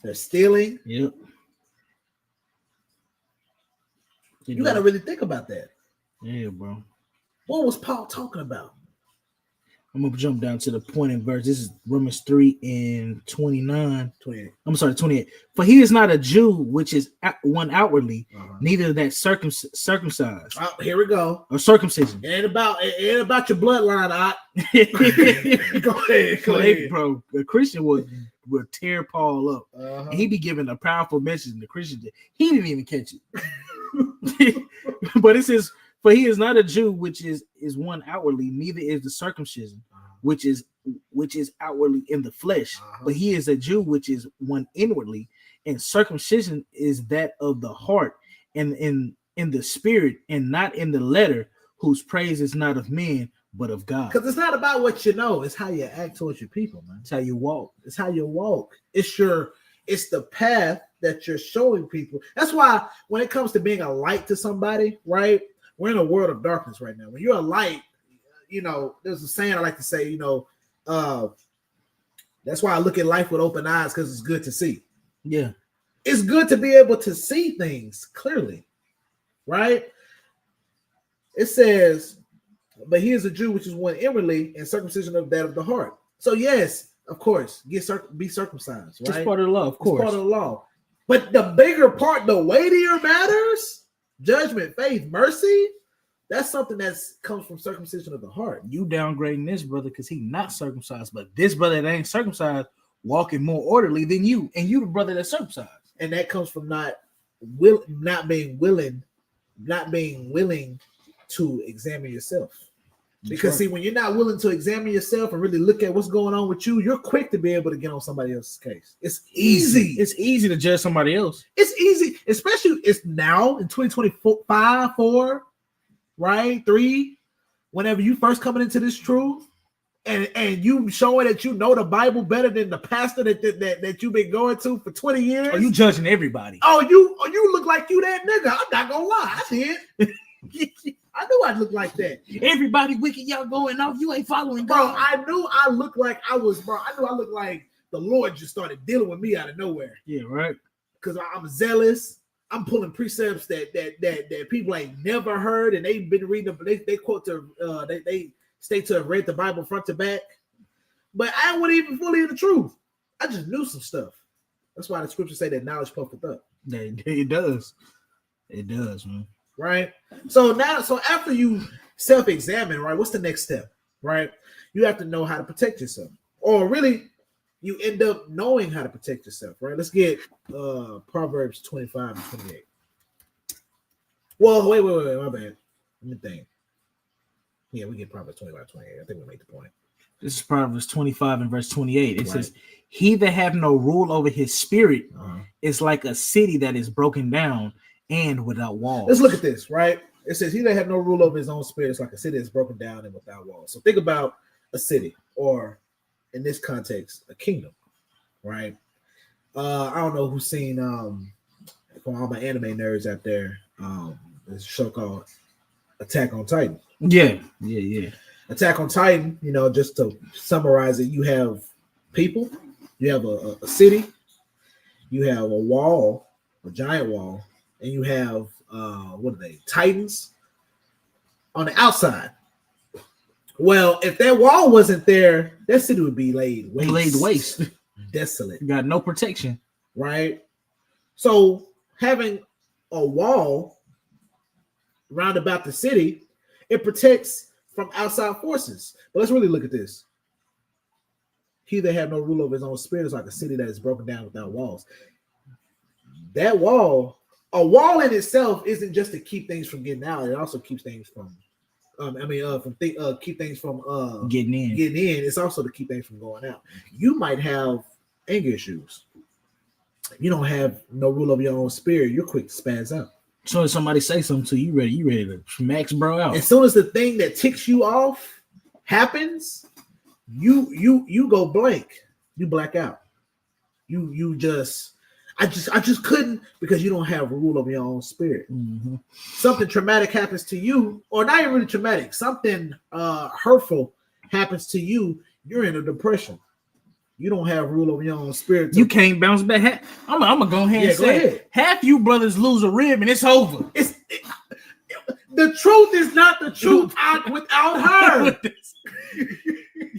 they're stealing. Yep. You got to really think about that. Yeah, bro. What was Paul talking about? I'm gonna jump down to the point in verse. This is Romans 3:29. 28. I'm sorry, 28. For he is not a Jew, which is one outwardly, neither that circumcised. Here we go. Or circumcision. It ain't about your bloodline. Go ahead, bro. A Christian would tear Paul up. And he'd be giving a powerful message, and the Christian he didn't even catch it. But it says, for he is not a Jew, which is one outwardly, neither is the circumcision, which is outwardly in the flesh. But he is a Jew, which is one inwardly, and circumcision is that of the heart, and in the spirit, and not in the letter, whose praise is not of men, but of God. Because it's not about what you know; it's how you act towards your people, man. It's how you walk. It's how you walk. It's the path that you're showing people. That's why when it comes to being a light to somebody, right? We're in a world of darkness right now. When you're a light, there's a saying I like to say, That's why I look at life with open eyes, because it's good to see. Yeah. It's good to be able to see things clearly, right? It says, but he is a Jew, which is one inwardly, and circumcision of that of the heart. So yes, of course, be circumcised, right? It's part of the law, of course. It's part of the law. But the bigger part, the weightier matters, judgment, faith, mercy, that's something that comes from circumcision of the heart. You downgrading this brother because he not circumcised, but this brother that ain't circumcised walking more orderly than you, and you the brother that's circumcised. And that comes from not being willing to examine yourself. Because see, when you're not willing to examine yourself and really look at what's going on with you, you're quick to be able to get on somebody else's case. It's easy. It's easy to judge somebody else. It's easy, especially it's now in 2025, 4, right? 3, whenever you first coming into this truth, and you showing that you know the Bible better than the pastor that you've been going to for 20 years. Are you judging everybody? Oh, you look like you that nigga. I'm not gonna lie, I did. I knew I'd look like that. Everybody wicked, y'all going off. You ain't following bro. God. I knew I looked like I was, bro. I knew I looked like the Lord just started dealing with me out of nowhere. Yeah, right. Because I'm zealous. I'm pulling precepts that people ain't never heard, and they've been reading. They quote to they state to have read the Bible front to back, but I wasn't even fully in the truth. I just knew some stuff. That's why the scriptures say that knowledge puffeth up. It does. It does, man. Right. So after you self-examine, right, what's the next step? Right, you have to know how to protect yourself, or really, you end up knowing how to protect yourself. Right. Let's get Proverbs 25 and 28. Well, wait, my bad. Let me think. Yeah, we get Proverbs 25, 28. I think we made the point. This is Proverbs 25 and verse 28. It says, he that have no rule over his spirit is like a city that is broken down and without walls. Let's look at this, right? It says, he that have no rule over his own spirit is like a city that's broken down and without walls. So think about a city, or in this context, a kingdom, right? I don't know who's seen, for all my anime nerds out there, there's a show called Attack on Titan. Yeah. Attack on Titan, just to summarize it, you have people, you have a city, you have a wall, a giant wall, and you have Titans on the outside. Well, if that wall wasn't there, that city would be laid waste. Desolate. You got no protection. Right? So having a wall round about the city, it protects from outside forces. But let's really look at this. He that have no rule over his own spirit is like a city that is broken down without walls. That wall, a wall in itself isn't just to keep things from getting out. It also keeps things from, keep things from getting in. It's also to keep things from going out. You might have anger issues. You don't have no rule over your own spirit. You're quick to spaz out. So if somebody say something to you, you ready to max bro out. As soon as the thing that ticks you off happens, you go blank. You black out. You just I just couldn't, because you don't have rule over your own spirit. Mm-hmm. Something traumatic happens to you, or not even really traumatic, something hurtful happens to you, you're in a depression. You don't have rule over your own spirit. You can't bounce back. I'm gonna go ahead and say half you brothers lose a rib and it's over. The truth is not the truth without her.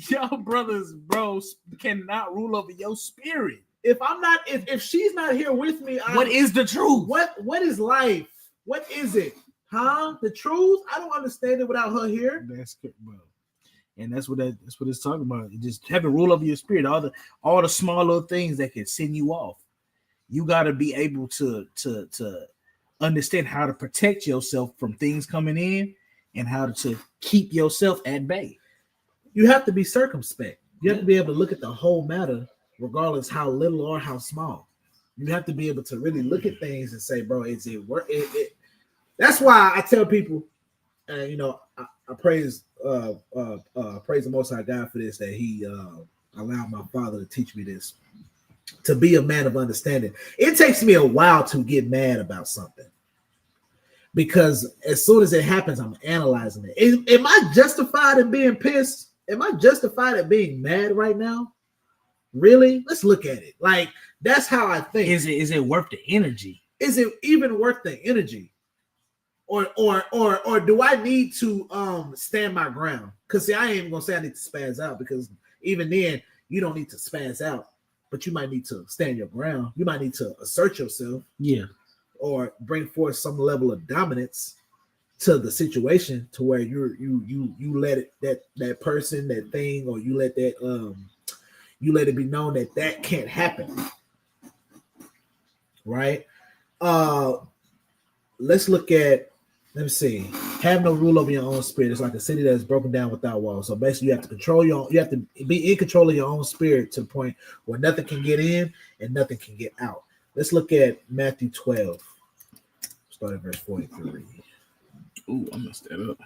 Y'all brothers, bros, cannot rule over your spirit. If she's not here with me, what is the truth? What is life? What is it? Huh? The truth? I don't understand it without her here. That's good, bro. And that's what it's talking about. Just having rule over your spirit, all the small little things that can send you off. You got to be able to understand how to protect yourself from things coming in and how to keep yourself at bay. You have to be circumspect. You have to be able to look at the whole matter, regardless how little or how small. You have to be able to really look at things and say, bro, is it worth it? That's why I tell people, I praise the Most High God for this, that He allowed my father to teach me this, to be a man of understanding. It takes me a while to get mad about something, because as soon as it happens, I'm analyzing it. Am I justified in being pissed am I justified at being mad right now? Really? Let's look at it. Like, that's how I think. Is it worth the energy? Is it even worth the energy? Or do I need to stand my ground? Because see, I ain't even gonna say I need to spaz out, because even then you don't need to spaz out, but you might need to stand your ground. You might need to assert yourself, Yeah. or bring forth some level of dominance to the situation, to where you let it, that person, that thing, or you let it be known that can't happen. Right? Let's look at, let me see. Have no rule over your own spirit. It's like a city that is broken down without walls. So basically, you have to be in control of your own spirit to the point where nothing can get in and nothing can get out. Let's look at Matthew 12. Start at verse 43. Ooh, I messed that up.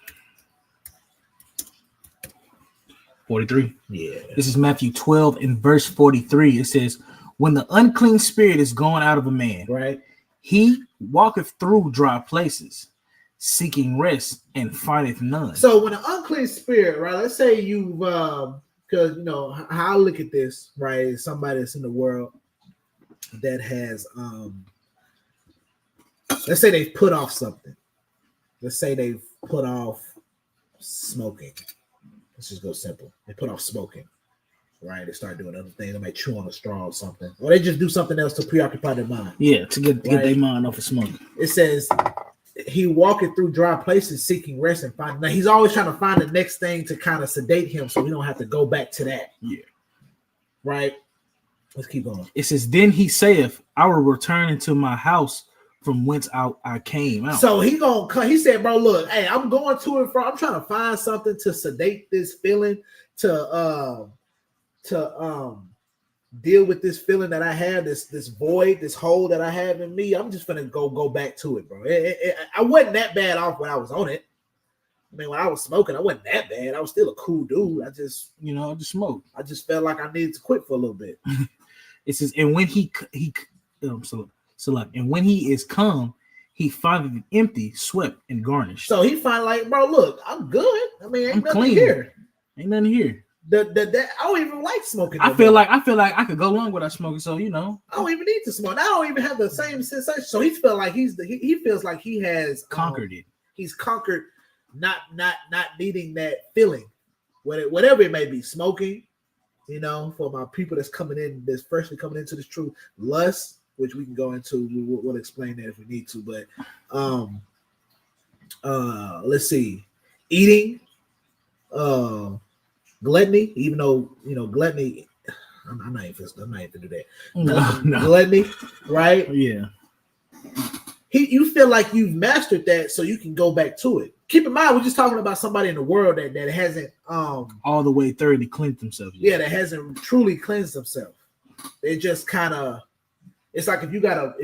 43. Yeah. This is Matthew 12 and verse 43. It says, when the unclean spirit is gone out of a man, Right. he walketh through dry places, seeking rest, and findeth none. So when an unclean spirit, right? Let's say you've, because how I look at this, right? Is somebody that's in the world that has, let's say they've put off something. Let's say they've put off smoking. Let's just go simple. They put off smoking, right? They start doing other things. They might chew on a straw or something, or they just do something else to preoccupy their mind. Yeah, to get Right. their mind off of smoking. It says he walking through dry places, seeking rest and finding. Now he's always trying to find the next thing to kind of sedate him, so we don't have to go back to that. Yeah. Right. Let's keep going. It says, then he saith, I will return into my house from whence I came out. So he gonna come. He said, "Bro, look, hey, I'm going to and fro. I'm trying to find something to sedate this feeling, to deal with this feeling that I have, this void, this hole that I have in me. I'm just gonna go back to it, bro. I wasn't that bad off when I was on it. I mean, when I was smoking, I wasn't that bad. I was still a cool dude. I just smoked. I just felt like I needed to quit for a little bit. It says, and when and when he is come, he findeth it empty, swept, and garnished. So he find like, bro, look, I'm good. I mean, ain't I'm nothing clean. here. Ain't nothing here. I don't even like smoking. I feel like I could go long without smoking. So I don't even need to smoke. I don't even have the same sensation. So he feels like he feels like he has conquered it. He's conquered not needing that feeling, whatever it may be. Smoking, for my people that's coming in, that's freshly coming into this truth. Lust, which we can go into. We'll explain that if we need to. But let's see, eating, gluttony. Even though gluttony, I'm not even gonna do that. No. Gluttony, right? Yeah. You feel like you've mastered that, so you can go back to it. Keep in mind, we're just talking about somebody in the world that hasn't all the way thoroughly cleansed themselves. Yeah, that hasn't truly cleansed themselves. They just kind of. It's like if you got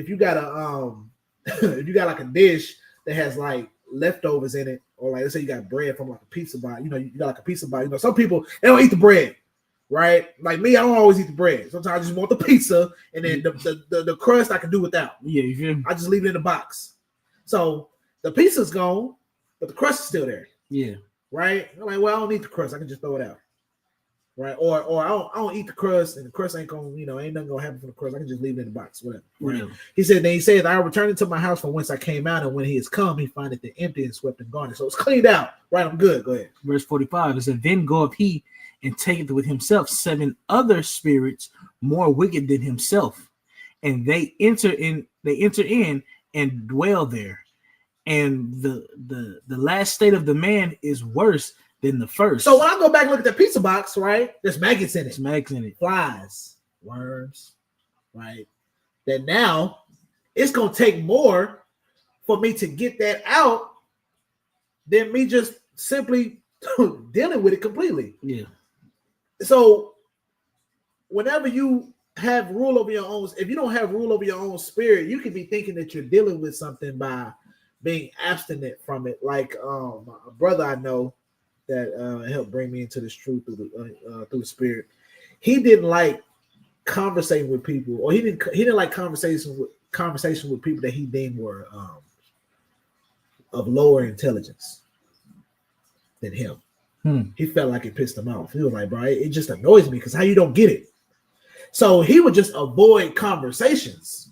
like a dish that has like leftovers in it, or like let's say you got bread from like a pizza box. You got like a pizza box. Some people they don't eat the bread, right? Like me, I don't always eat the bread. Sometimes I just want the pizza, and then the crust I can do without. Yeah, you feel me? I just leave it in the box. So the pizza's gone, but the crust is still there. Yeah. Right? I'm like, well, I don't need the crust. I can just throw it out. Right? Or I don't eat the crust, and the crust ain't gonna, ain't nothing gonna happen for the crust. I can just leave it in the box, whatever. Right? He said, then he said, I returned into my house from whence I came out, and when he has come, he findeth it empty and swept and garnished. So it's cleaned out. Right? I'm good. Go ahead. Verse 45, it said, then goeth he and taketh with himself 7 other spirits more wicked than himself, and they enter in and dwell there. And the last state of the man is worse than the first. So when I go back and look at the pizza box, right, there's maggots in it. There's maggots in it. Flies, worms, right? That now it's gonna take more for me to get that out than me just simply dealing with it completely. Yeah. So whenever you have rule over your own, if you don't have rule over your own spirit, you can be thinking that you're dealing with something by being abstinent from it. Like a brother I know that helped bring me into this truth through the spirit. He didn't like conversating with people, or he didn't like conversation with people that he deemed were of lower intelligence than him. He felt like it pissed him off. He was like, bro, it just annoys me because how you don't get it. So he would just avoid conversations.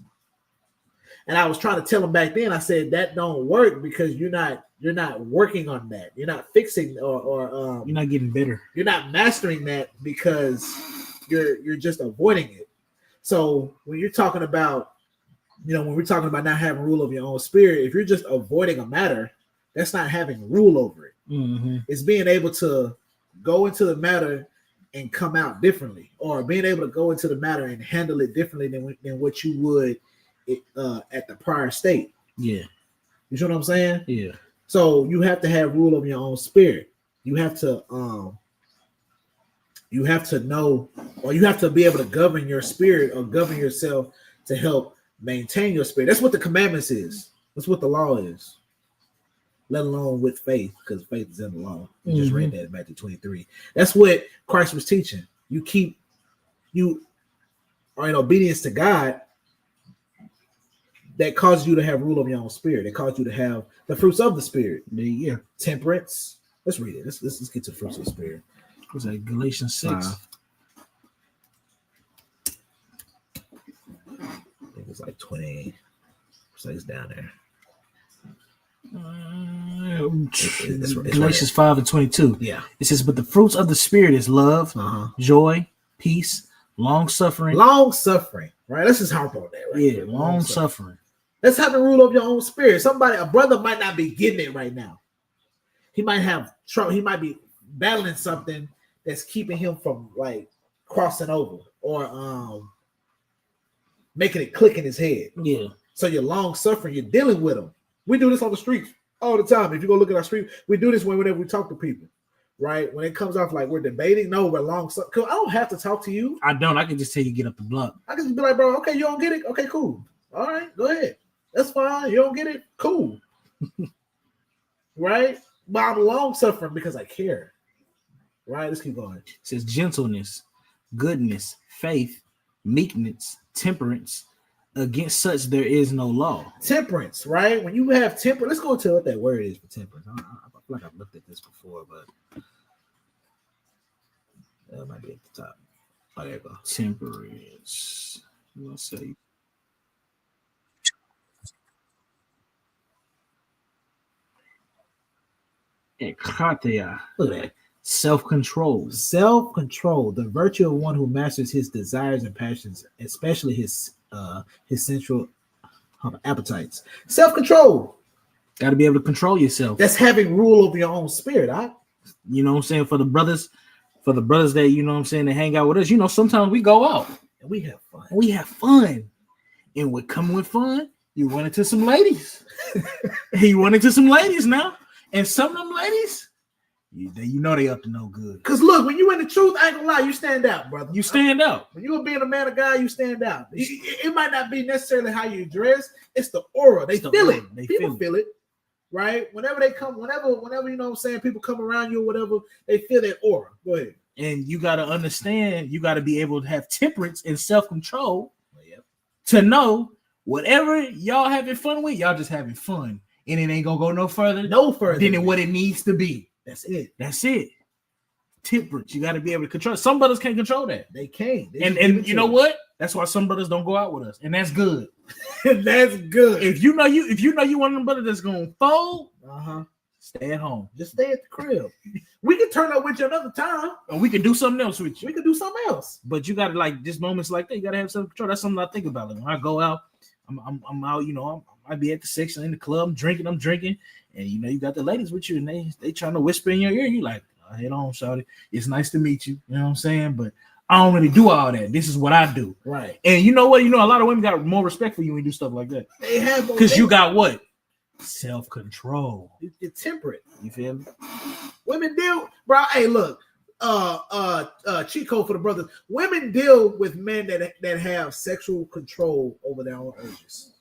And I was trying to tell him back then, I said, that don't work because you're not working on that. You're not fixing or you're not getting better. You're not mastering that because you're just avoiding it. So when you're talking about, when we're talking about not having rule of your own spirit, if you're just avoiding a matter, that's not having rule over it. Mm-hmm. It's being able to go into the matter and come out differently, or being able to go into the matter and handle it differently than what you would at the prior state. Yeah. You know what I'm saying? Yeah. So you have to have rule of your own spirit. You have to know, or you have to be able to govern your spirit or govern yourself to help maintain your spirit. That's what the commandments is. That's what the law is. Let alone with faith, because faith is in the law. We just read that in Matthew 23. That's what Christ was teaching. You are in obedience to God. That causes you to have rule of your own spirit. It causes you to have the fruits of the spirit. Yeah. Temperance. Let's read it. Let's get to the fruits of the spirit. What's that? Galatians 6. I think it's like 20. It's down there. It's Galatians 5:22. Yeah. It says, but the fruits of the spirit is love, joy, peace, long suffering. Long suffering, right? Let's just harp on that, right? Yeah, long suffering. Let's have the rule of your own spirit. A brother might not be getting it right now. He might have trouble. He might be battling something that's keeping him from like crossing over or making it click in his head. Yeah. So you're long suffering. You're dealing with them. We do this on the streets all the time. If you go look at our street, we do this whenever we talk to people, right? When it comes off like we're debating, no, we're long suffering. I don't have to talk to you. I don't. I can just tell you get up the block. I can just be like, bro, okay, you don't get it? Okay, cool. All right, go ahead. That's fine. You don't get it? Cool. Right? But I'm long suffering because I care. Right? Let's keep going. It says gentleness, goodness, faith, meekness, temperance. Against such there is no law. Temperance, right? When you have temperance, let's go to what that word is for temperance. I feel like I've looked at this before, but that might be at the top. Oh, there you go. Temperance. Let's say. Ekateia. Look at that. Self-control. Self-control, the virtue of one who masters his desires and passions, especially his sensual appetites. Self-control. Got to be able to control yourself. That's having rule over your own spirit. You know what I'm saying? For the brothers that, you know what I'm saying, they hang out with us, sometimes we go out. And we have fun. And what come with fun, you run into some ladies. You run into some ladies now. And some of them ladies, they up to no good. Because look, when you in the truth, I ain't gonna lie, you stand out, brother. You stand out. When you're being a man of God, you stand out. It might not be necessarily how you dress, it's the aura. They feel it. People feel it, right? Whenever they come, whenever you know what I'm saying, people come around you or whatever, they feel that aura. Go ahead. And you got to understand, you got to be able to have temperance and self-control to know whatever y'all having fun with, y'all just having fun. And it ain't gonna go no further than what it needs to be. That's it. Temperance. You got to be able to control. Some brothers can't control that. They can't. And you know what? That's why some brothers don't go out with us, and that's good. That's good. If you know you one of them brothers that's gonna fold, stay at home. Just stay at the crib. We can turn up with you another time, or we can do something else with you. We can do something else. But you got to like just moments like that. You got to have self control. That's something I think about. Like when I go out, I'm out. I be at the section in the club, I'm drinking, and you got the ladies with you, and they trying to whisper in your ear. You like, head on, shawty. It's nice to meet you. You know what I'm saying? But I don't really do all that. This is what I do. Right. And you know what? A lot of women got more respect for you when you do stuff like that. They have, because you got what? Self-control. You're temperate. You feel me? Women deal, bro. Hey, look, cheat code for the brothers. Women deal with men that have sexual control over their own urges.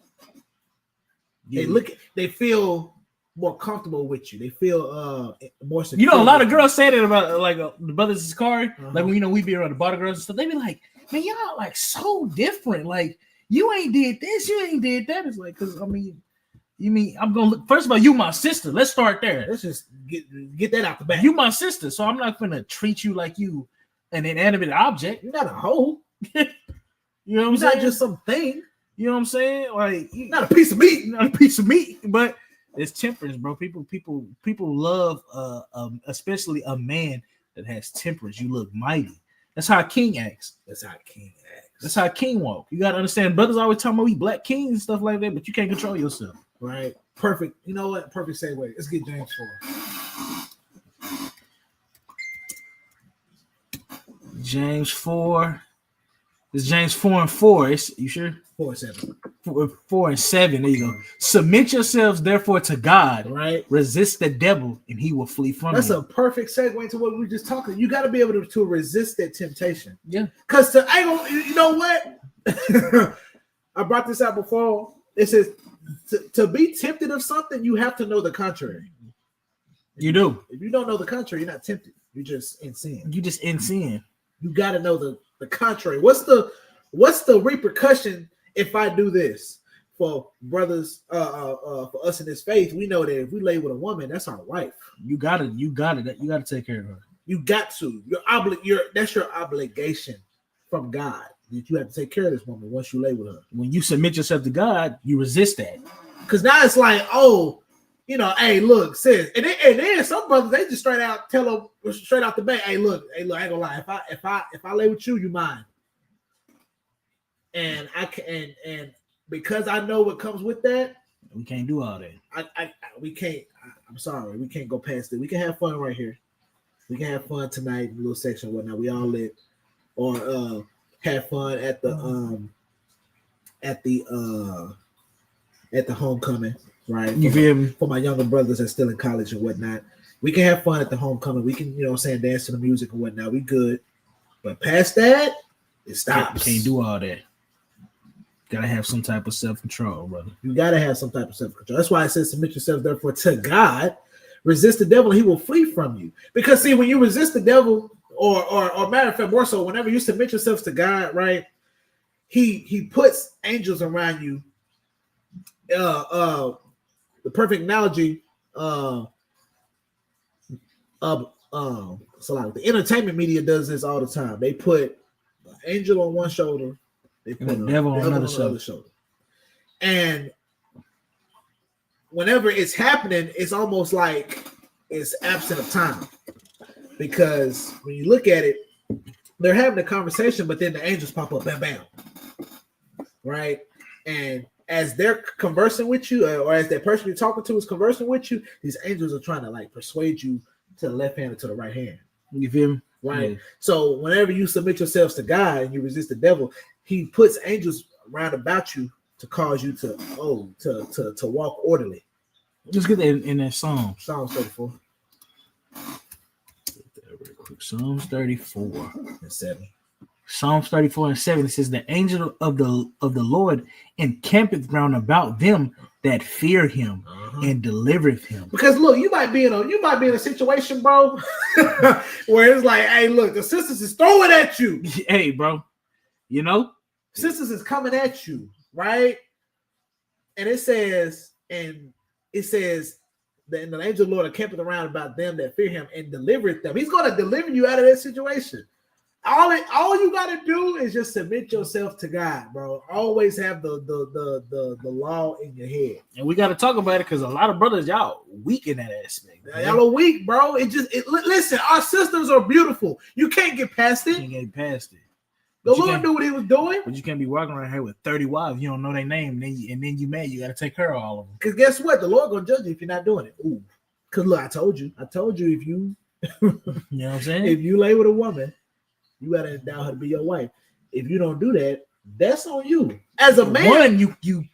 Yeah. They feel more comfortable with you. They feel more secure. A lot of girls say that about the brothers' car. Like when we be around the bar girls and stuff, they be like, man, y'all like so different. Like you ain't did this, you ain't did that. It's like, because You mean I'm gonna look? First of all, you my sister. Let's start there. Let's just get that out the back. You my sister, so I'm not gonna treat you like you an inanimate object. You're not a hoe. You know what I'm You're saying? not just something. You know what I'm saying? Like Not a piece of meat. not a piece of meat, but it's temperance, bro. People love, especially a man that has temperance. You look mighty. That's how a king acts. That's how a king acts. That's how a king walk. You gotta understand. Brothers always talking about we black kings and stuff like that, but you can't control yourself. Right. Perfect. You know what? Perfect segue. Let's get James 4. James 4. It's James 4 and 4. You sure? 4 and 7. 4 and 7. There you go. Submit yourselves therefore to God. Right. Resist the devil and he will flee from That's you. a perfect segue into what we were just talking. You got to be able to resist that temptation. Yeah. Because you know what? I brought this out before. It says to be tempted of something, you have to know the contrary. You do. If you don't know the contrary, you're not tempted. You're just in sin. You just in sin. You got to know the contrary. What's the repercussion if I do this? For brothers, for us in this faith, we know that if we lay with a woman, that's our wife. You got to take care of her. You got to. That's your obligation from God. That you have to take care of this woman once you lay with her. When you submit yourself to God, you resist that. Because now it's like, oh, hey, look, sis, and then some brothers they just straight out tell them straight out the bat, hey, look, I ain't gonna lie, if I lay with you, you mine. And I can, and because I know what comes with that, we can't do all that. We can't. I'm sorry, we can't go past it. We can have fun right here. We can have fun tonight, little section, whatnot. We all lit, or have fun at the homecoming, right? You feel me? For my younger brothers that's still in college and whatnot, we can have fun at the homecoming. We can, dance to the music and whatnot. We good, but past that, it stops. Can't do all that. Gotta have some type of self-control, brother. You gotta have some type of self-control. That's why it says submit yourself therefore to God, resist the devil, and he will flee from you. Because see, when you resist the devil, or matter of fact, more so, whenever you submit yourselves to God, right? He puts angels around you. The perfect analogy so like the entertainment media does this all the time. They put an angel on one shoulder, they put the devil on another shoulder. And whenever it's happening, it's almost like it's absent of time. Because when you look at it, they're having a conversation, but then the angels pop up, bam, bam. Right? And as they're conversing with you, or as that person you're talking to is conversing with you, these angels are trying to like persuade you to the left hand or to the right hand. You feel me? Right. Yeah. So whenever you submit yourselves to God and you resist the devil, he puts angels round about you to cause you to walk orderly. Just get that in that Psalm. Psalm 34. Real quick. Psalms 34 and 7. Psalms 34 and 7. It says, "The angel of the Lord encampeth round about them that fear him and delivereth him." Because look, you might be in a situation, bro, where it's like, hey, look, the sisters is throwing at you. Hey, bro, sisters is coming at you, right? And it says, the angel of the Lord encampeth around about them that fear him and delivereth them. He's going to deliver you out of that situation. All you got to do is just submit yourself to God, bro. Always have the law in your head. And we got to talk about it because a lot of brothers, y'all weak in that aspect. Y'all are weak, bro. Listen, our sisters are beautiful. You can't get past it. You can't get past it. The Lord knew what he was doing. But you can't be walking around here with 30 wives. You don't know their name. And then you mad. You got to take care of all of them. Because guess what? The Lord going to judge you if you're not doing it. Ooh. Because look, I told you if you, you know what I'm saying? If you lay with a woman, you got to endow her to be your wife. If you don't do that, that's on you. As a man. One, you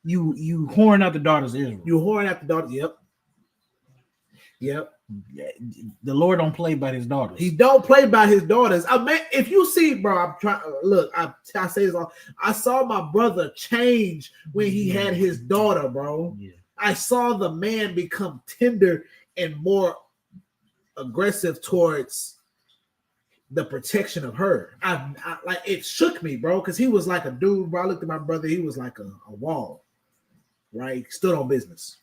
whoring out the daughters of Israel. You whoring out the daughters. Yep. The Lord don't play by his daughters. He don't play by his daughters. I mean, if you see, bro, I'm trying. Look, I say this all. I saw my brother change when he had his daughter, bro. Yeah. I saw the man become tender and more aggressive towards the protection of her. I like it shook me, bro, because he was like a dude. Bro, I looked at my brother. He was like a wall. right? Stood on business.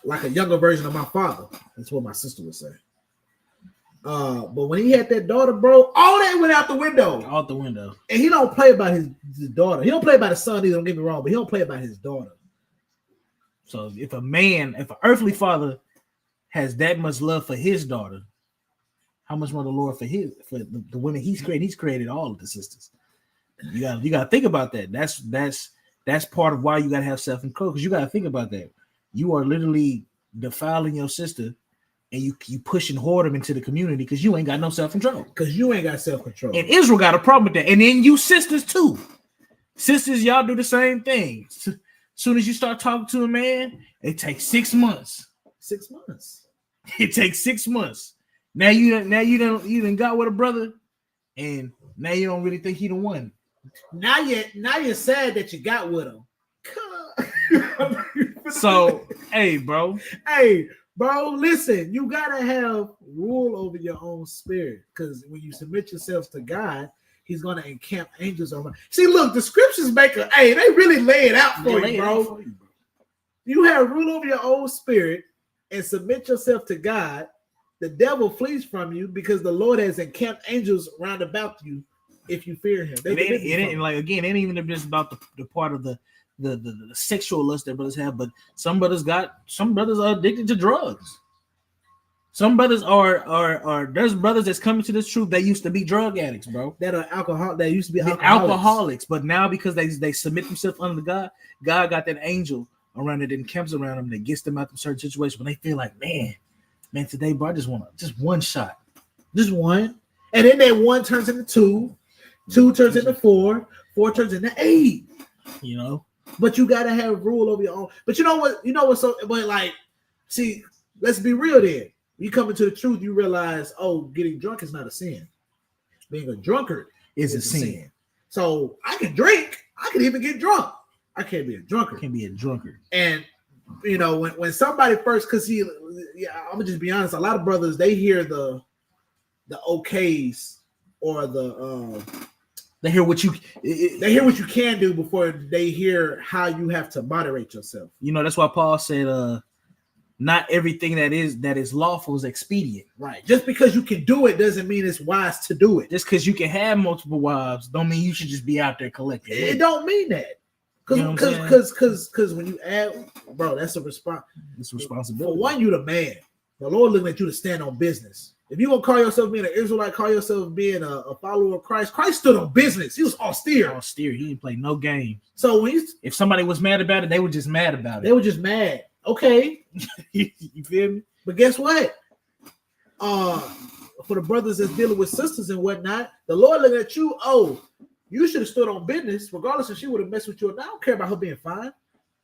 Like a younger version of my father. That's what my sister would say. But when he had that daughter, bro, all that went out the window. Out the window. And he don't play about his daughter. He don't play about his son either, don't get me wrong, but he don't play about his daughter. So if an earthly father has that much love for his daughter, how much more the Lord for the women he's created all of the sisters. You gotta think about that. That's part of why you gotta have self-control, because you gotta think about that. You are literally defiling your sister, and you pushing whoredom into the community because you ain't got no self-control. Because you ain't got self-control. And Israel got a problem with that. And then you sisters too. Sisters, y'all do the same thing. Soon as you start talking to a man, it takes 6 months. 6 months. It takes 6 months. Now you done got with a brother, and now you don't really think he the one. Now you're sad that you got with him. So, hey, bro, listen, you gotta have rule over your own spirit, because when you submit yourselves to God, He's gonna encamp angels around. See, look, the scriptures make they really lay it out for you, bro. You have rule over your own spirit and submit yourself to God. The devil flees from you because the Lord has encamped angels round about you if you fear Him. It ain't even just about the part of the sexual lust that brothers have, but some brothers are addicted to drugs. Some brothers are there's brothers that's coming to this truth. They used to be drug addicts, bro. That are alcohol. They used to be alcoholics, but now because they submit themselves under God got that angel around it and encamps around them that gets them out of certain situations when they feel like, man, today, bro, I just want just one shot, just one, and then that one turns into two turns into four turns into 8. You know. But you gotta have rule over your own. But you know what? So, but like, see, let's be real. Then you come into the truth, you realize, getting drunk is not a sin. Being a drunkard is a sin. So I can drink. I can even get drunk. I can't be a drunkard. Can't be a drunkard. And when somebody first, because I'm gonna just be honest. A lot of brothers, they hear the okays or they hear what you can do before they hear how you have to moderate yourself. You know, that's why Paul said, not everything that is lawful is expedient. Right. Just because you can do it doesn't mean it's wise to do it. Just because you can have multiple wives don't mean you should just be out there collecting. It don't mean that. Because when you add, bro, that's a response. It's a responsibility. For one, you the man. The Lord looking at you to stand on business. If you gonna call yourself being an Israelite, call yourself being a follower of Christ. Christ stood on business. He was austere. He didn't play no games. So if somebody was mad about it, they were just mad about it. They were just mad. Okay. You feel me? But guess what? For the brothers that's dealing with sisters and whatnot, the Lord looking at you, you should have stood on business, regardless if she would have messed with you or not. I don't care about her being fine.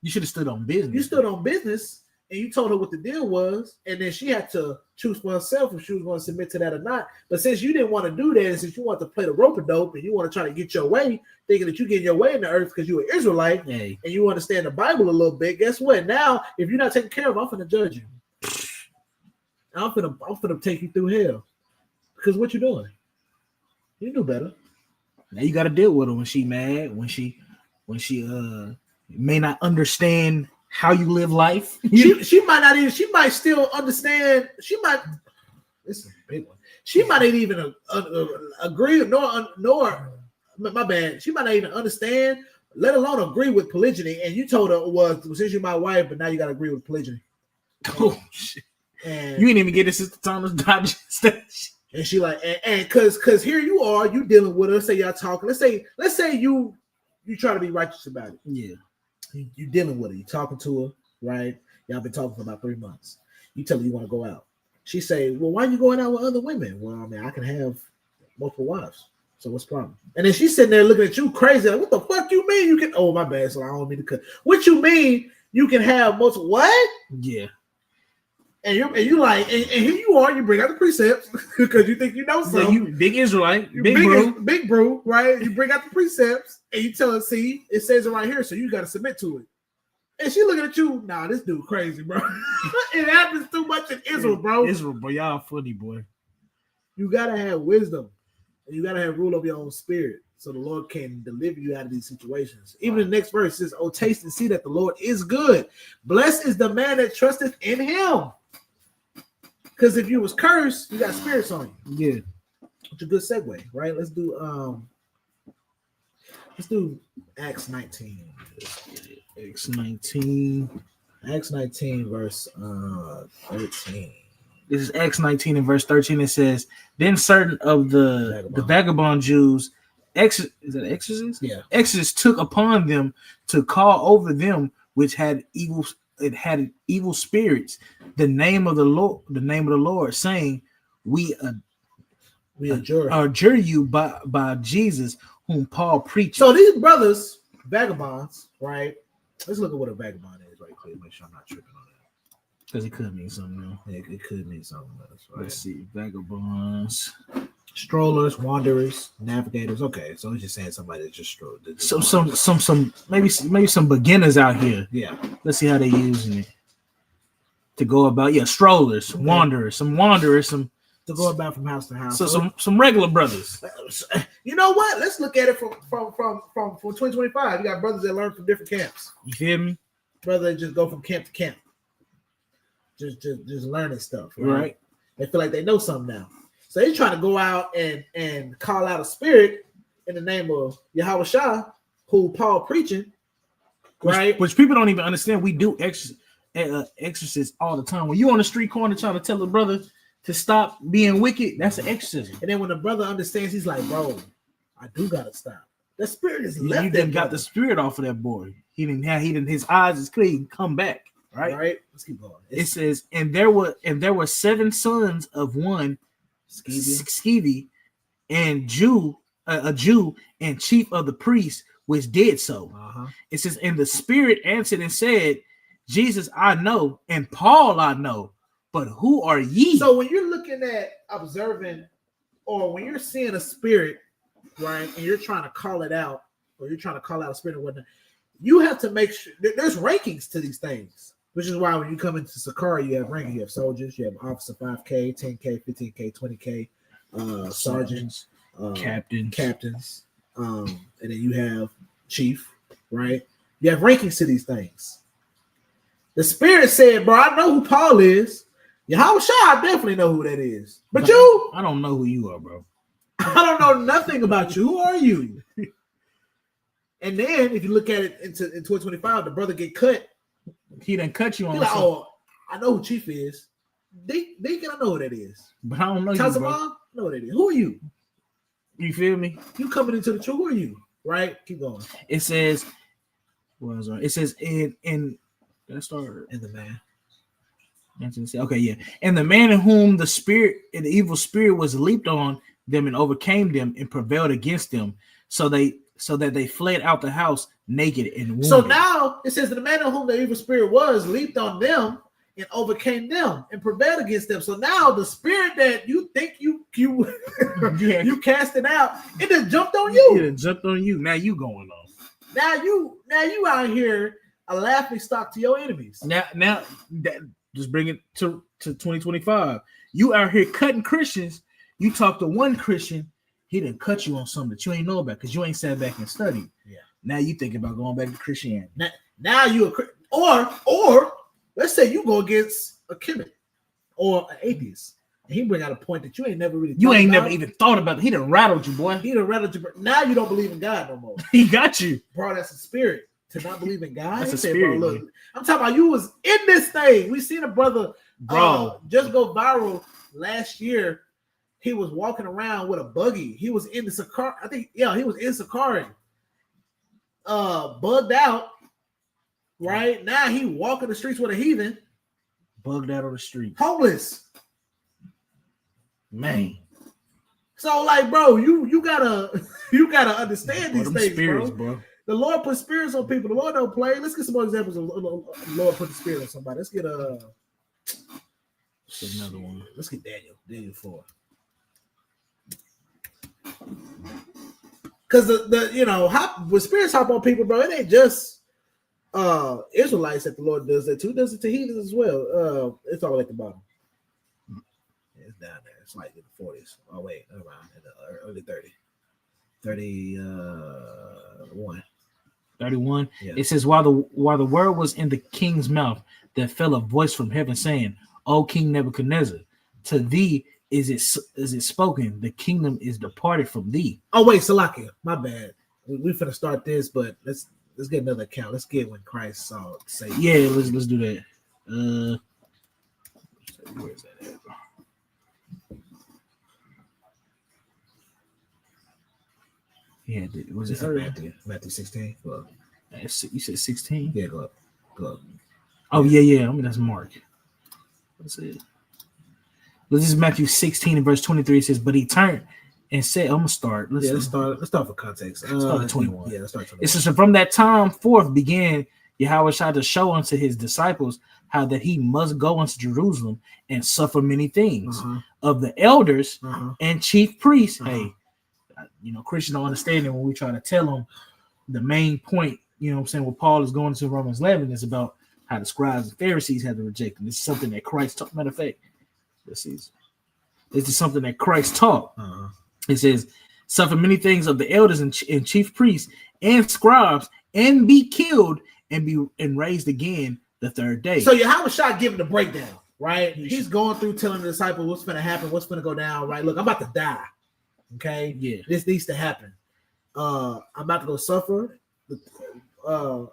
You should have stood on business. You stood on business, and you told her what the deal was, and then she had to choose for herself if she was going to submit to that or not. But since you didn't want to do that, and since you want to play the rope-a-dope, and you want to try to get your way, thinking that you get your way in the earth because you're an Israelite, and you understand the Bible a little bit, guess what? Now, if you're not taking care of, I'm going to judge you. I'm finna take you through hell. Because what you doing? You knew better. Now you got to deal with her when she mad, when she may not understand how you live life. She might not even. She might still understand. This is a big one. She might not even agree. Nor my bad. She might not even understand, let alone agree with polygyny. And you told her, well, since you're my wife, but now you got to agree with polygyny. Oh shit! And you didn't even get it, Sister Thomas Dodge. And she like, and cause here you are, you dealing with her. Let's say y'all talking. Let's say you try to be righteous about it. Yeah. You dealing with her. You talking to her, right? Y'all been talking for about 3 months. You tell her you want to go out. She say, well, why are you going out with other women? Well, I mean, I can have multiple wives. So what's the problem? And then she's sitting there looking at you crazy. Like, what the fuck you mean you can? Oh, my bad. So I don't mean to cut. What you mean you can have multiple? What? Yeah. And you like, and here you are, you bring out the precepts because you think you know something. You big Israelite, big bro, right? You bring out the precepts and you tell her, see, it says it right here, so you got to submit to it. And she looking at you, nah, this dude crazy, bro. It happens too much in Israel, bro. Israel, bro, y'all funny, boy. You gotta have wisdom, and you gotta have rule of your own spirit. so the Lord can deliver you out of these situations. Even the next verse says, "Oh, taste and see that the Lord is good. Blessed is the man that trusteth in him." Because if you was cursed, you got spirits on you. Yeah. It's a good segue, right? Let's do Acts 19. Acts 19. Acts 19, verse 13. This is Acts 19 and verse 13. It says, "Then certain of the vagabond Jews, is that exorcists? Yeah. Exorcists took upon them to call over them which had evil spirits, the name of the Lord, saying, we adjure you by Jesus, whom Paul preached." So these brothers, vagabonds, right? Let's look at what a vagabond is right quick. Make sure I'm not tripping on that. Because it could mean something else. It could mean something else, right? Let's see. Vagabonds. Strollers, wanderers, navigators. Okay, so it's just saying somebody that just strolled. Some maybe some beginners out here. Yeah. Let's see how they're using it to go about. Yeah, strollers, wanderers, some to go about from house to house. So some regular brothers. You know what? Let's look at it from 2025. You got brothers that learn from different camps. You feel me? Brothers just go from camp to camp. Just learning stuff. Right? They feel like they know something now. So they're trying to go out and call out a spirit in the name of Yahweh Shah, who Paul preaching. Right? Which people don't even understand. We do exorcists all the time. When you on the street corner trying to tell a brother to stop being wicked, that's an exorcism. And then when the brother understands, he's like, "Bro, I do gotta stop." The spirit is left. You didn't got the spirit off of that boy. His eyes is clear. He can come back. Right. Let's keep going. It says, and there were 7 sons of one Sceva, and a Jew and chief of the priests, which did so. It says, and the spirit answered and said, "Jesus I know, and Paul I know, but who are ye?" So when you're looking at observing, or when you're seeing a spirit, right, and you're trying to call it out, or you're trying to call out a spirit or whatnot, you have to make sure there's rankings to these things. Which is why when you come into Sakari, you have rankings. You have soldiers, you have officer 5K, 10K, 15K, 20K, sergeants, captains, and then you have chief, right? You have rankings to these things. The spirit said, "Bro, I know who Paul is. Yahweh Shah, I definitely know who that is. But you, I don't know who you are, bro. I don't know nothing about you. Who are you?" And then if you look at it in 2025, the brother get cut. He didn't cut you on. Like, "Oh, I know who Chief is. They I know who that is. But I don't know you, bro. I know who that is. Who are you? You feel me? You coming into the truth? Who are you? Right? Keep going. It says, it says in let's start in the man. Okay, yeah. And the man in whom the evil spirit was leaped on them and overcame them and prevailed against them, so that they fled out the house naked and wounded. So now it says that the man in whom the evil spirit was leaped on them and overcame them and prevailed against them. So now the spirit that you think you cast it out, it just jumped on you. It jumped on you. Now you going on. Now you out here a laughing stock to your enemies. Now that just bring it to 2025. You out here cutting Christians. You talk to one Christian, he didn't cut you on something that you ain't know about because you ain't sat back and studied. Yeah. Now you thinking about going back to Christianity. Now you or let's say you go against a Kemet or an atheist, and he bring out a point that you ain't never really. You ain't never even thought about it. He done rattled you, boy. He done rattled you. Now you don't believe in God no more. He got you, bro. That's a spirit to not believe in God. That's a spirit. Bro, look, I'm talking about you was in this thing. We seen a brother, bro, just go viral last year. He was walking around with a buggy. He was in the Sakari. I think, he was in Sakari. Bugged out. Right now, he walking the streets with a heathen. Bugged out on the street. Homeless. Man. So, like, bro, you gotta understand these things, spirits, bro. The Lord put spirits on people. The Lord don't play. Let's get some more examples of the Lord put the spirit on somebody. Let's get another one. Let's get Daniel 4. Because when spirits hop on people, bro, it ain't just Israelites that the Lord does that too. Does it to heathens as well. It's all at the bottom. Yeah, it's down there. It's like in the 40s. Oh wait, around in the early 30s. 31. 31. Yeah. It says, while the word was in the king's mouth, there fell a voice from heaven saying, O King Nebuchadnezzar, to thee is it spoken, the kingdom is departed from thee. Oh wait, Salakia, my bad. We finna start this, but let's get another account. Let's get when Christ saw Satan. Yeah, let's do that. Where is that at? Yeah, was it Matthew 16? Well, you said 16? yeah, go up. Oh yeah. I mean, that's Mark. Let's see. This is Matthew 16 and verse 23. It says, but he turned and said, I'm gonna start. Let's start for context. Start at 21. Yeah, let's start 21. It says, from that time forth began Yahushua to show unto his disciples how that he must go unto Jerusalem and suffer many things of the elders and chief priests. Hey, Christians don't understand it when we try to tell them the main point. You know what I'm saying? What Paul is going to Romans 11 is about how the scribes and Pharisees had to reject him. This is something that Christ taught. Matter of fact, this is something that Christ taught. It says, suffer many things of the elders and chief priests and scribes, and be killed and raised again the third day. So Yahushua giving the breakdown, right? He's going through telling the disciples what's going to happen, what's going to go down, right? Look, I'm about to die. Okay, yeah, this needs to happen. I'm about to go suffer. I'm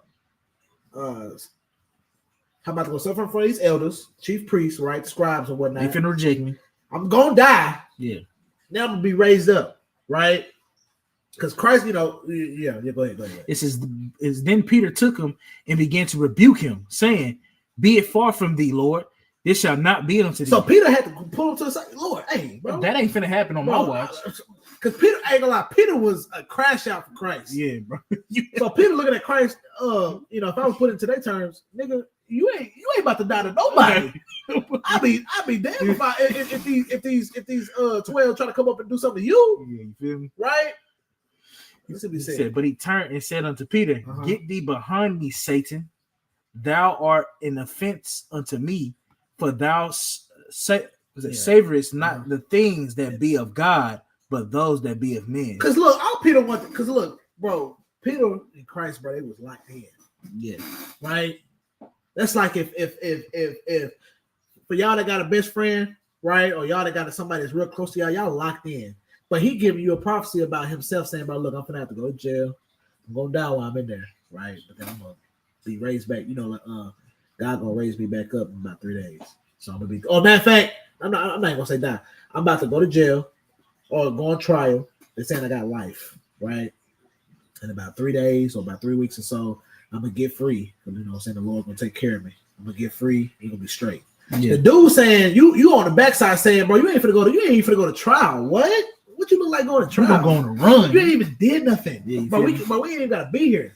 about to go suffer for these elders, chief priests, right, scribes and whatnot. They finna reject me. I'm gonna die. Yeah. Now I'm gonna be raised up, right? Because Christ, go ahead. It says, then Peter took him and began to rebuke him, saying, be it far from thee, Lord. This shall not be unto thee. So Peter had to pull him to the side. Lord, hey, bro. That ain't finna happen on my watch. Because Peter, ain't gonna lie, Peter was a crash out for Christ. Yeah, bro. So Peter looking at Christ, if I was put into their terms, nigga, you ain't about to die to nobody. I'd be damned if these 12 try to come up and do something to you. Yeah, you feel me? Right? He said, but he turned and said unto Peter, get thee behind me, Satan. Thou art an offense unto me, for thou savorest not the things that be of God, but those that be of men. Because look, all Peter wanted, because look, bro, Peter and Christ, bro, they was locked in. Yeah. Right? That's like if for y'all that got a best friend, right, or y'all that got somebody that's real close to y'all locked in. But he giving you a prophecy about himself, saying, "Bro, look, I'm gonna have to go to jail. I'm gonna die while I'm in there, right? But then I'm gonna be raised back. God gonna raise me back up in about 3 days. So I'm gonna be. Oh, matter of fact, I'm not even gonna say die. I'm about to go to jail or go on trial. They're saying I got life, right? In about 3 days or about 3 weeks or so, I'm gonna get free. Because what I'm saying, the Lord's gonna take care of me. I'm gonna get free. You're gonna be straight." Yeah. The dude saying you on the backside saying, "Bro, you ain't finna go to trial. What? What you look like going to trial? You going to run? You ain't even did nothing. Yeah, but we ain't even gotta be here."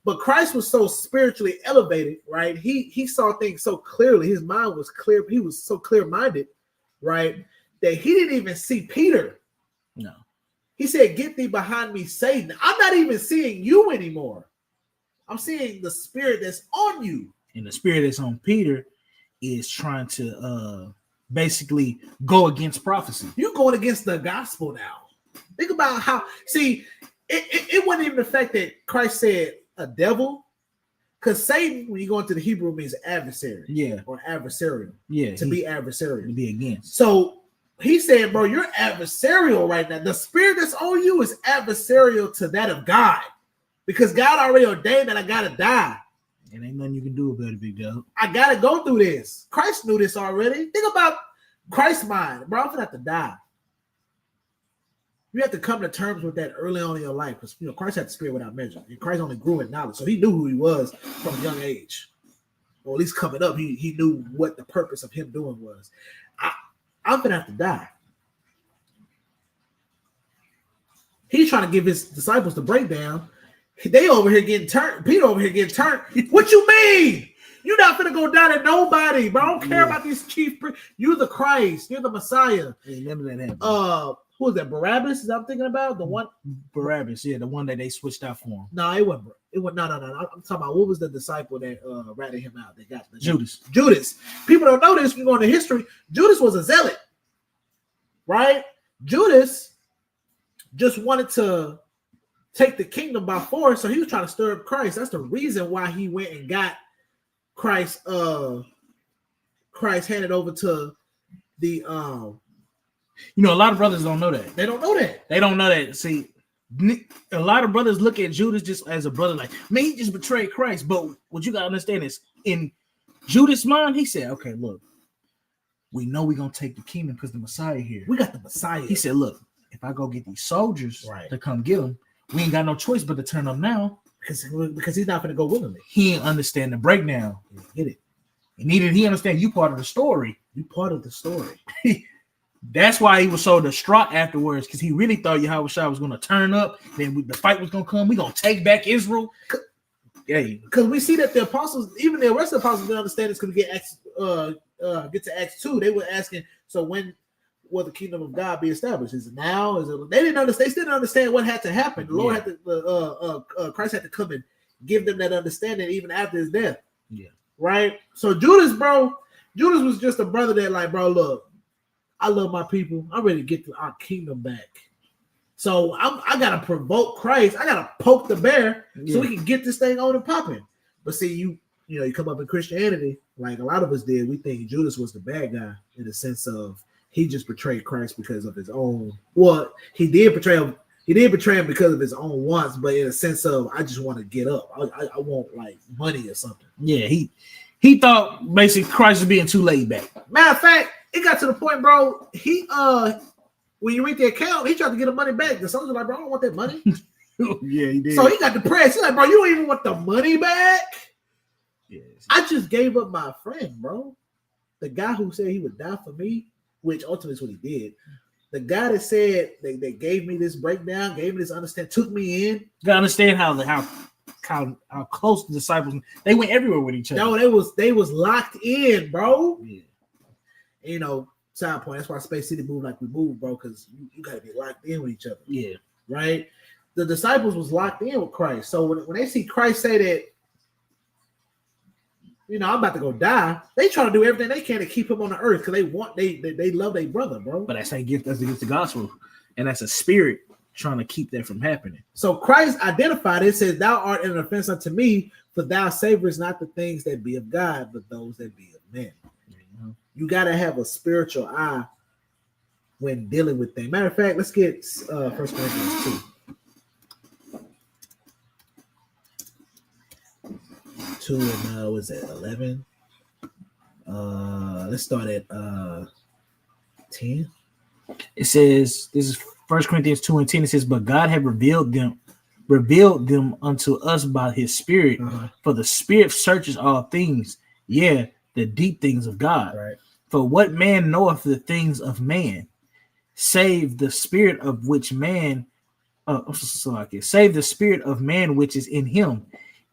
But Christ was so spiritually elevated, right? He saw things so clearly. His mind was clear. He was so clear-minded, right? That he didn't even see Peter. No. He said, "Get thee behind me, Satan." I'm not even seeing you anymore. I'm seeing the spirit that's on you. And the spirit that's on Peter is trying to basically go against prophecy. You're going against the gospel now. Think about how, it wasn't even the fact that Christ said a devil, because Satan, when you go into the Hebrew, means adversary. Yeah. Or adversarial. Yeah. To be adversarial. To be against. So he said, bro, you're adversarial right now. The spirit that's on you is adversarial to that of God. Because God already ordained that I gotta die. And ain't nothing you can do about it, big dog. I gotta go through this. Christ knew this already. Think about Christ's mind. Bro, I'm gonna have to die. You have to come to terms with that early on in your life. Because Christ had the spirit without measure. And Christ only grew in knowledge. So he knew who he was from a young age. Or at least coming up, he knew what the purpose of him doing was. I'm gonna have to die. He's trying to give his disciples the breakdown. They over here getting turned. Peter over here getting turned. What you mean? You're not gonna go down to nobody, bro. I don't care about these chief priests. You're the Christ. You're the Messiah. Remember that happened. Who was that? Barabbas? Is that I'm thinking about? The one Barabbas, yeah, the one that they switched out for him. No, it wasn't. No. I'm talking about what was the disciple that ratted him out? They got Judas. Judas. People don't know this. If you go into history, Judas was a zealot, right? Judas just wanted to take the kingdom by force. So he was trying to stir up Christ. That's the reason why he went and got Christ handed over to the You know, a lot of brothers don't know that. They don't know that. They don't know that. See, a lot of brothers look at Judas just as a brother, like, man, he just betrayed Christ. But what you gotta understand is, in Judas' mind, he said, okay, look, we know we're gonna take the kingdom because the Messiah here. We got the Messiah. He said, look, if I go get these soldiers Right. to come get him, we ain't got no choice but to turn them now. Because he's not gonna go willingly. He didn't understand the breakdown. Get it. He understand you part of the story. You part of the story. That's why he was so distraught afterwards, because he really thought Yahushua was going to turn up. Then the fight was going to come. We're going to take back Israel. Yeah, because we see that the apostles, even the rest of the apostles, didn't understand it's going to get to Acts 2. They were asking, so when will the kingdom of God be established? Is it now? Is it? They didn't understand. They still didn't understand what had to happen. The Lord had to, Christ had to come and give them that understanding even after his death. Yeah. Right. So Judas was just a brother that, like, bro, look, I love my people. I'm ready to get our kingdom back. So I gotta provoke Christ. I gotta poke the bear so we can get this thing on and popping. But see, you come up in Christianity, like a lot of us did. We think Judas was the bad guy in the sense of he just betrayed Christ because of his own. Well, he did betray him. He did betray him because of his own wants, but in a sense of I just want to get up. I want like money or something. Yeah, he thought basically Christ was being too laid back. Matter of fact, it got to the point, bro. He when you read the account, he tried to get the money back. The soldier was like, bro, I don't want that money. Yeah, he did. So he got depressed. He's like, bro, you don't even want the money back? Yes. I just gave up my friend, bro. The guy who said he would die for me, which ultimately is what he did. The guy that said they gave me this breakdown, gave me this understanding, took me in. You gotta understand how close the disciples, they went everywhere with each other. No, they was locked in, bro. Yeah. You know, side point. That's why Space City moved like we moved, bro, because you got to be locked in with each other. Yeah. Right? The disciples was locked in with Christ. So when they see Christ say that, I'm about to go die, they try to do everything they can to keep him on the earth because they love their brother, bro. But that's against the gospel. And that's a spirit trying to keep that from happening. So Christ identified it, says, thou art an offense unto me, for thou savorest not the things that be of God, but those that be of men. You got to have a spiritual eye when dealing with things. Matter of fact, let's get 1 Corinthians 2. 2 and was it 11? Let's start at 10. It says, this is 1 Corinthians 2 and 10. It says, but God had revealed them unto us by his spirit, for the spirit searches all things, the deep things of God. Right. For what man knoweth the things of man, save the spirit of which man, save the spirit of man which is in him.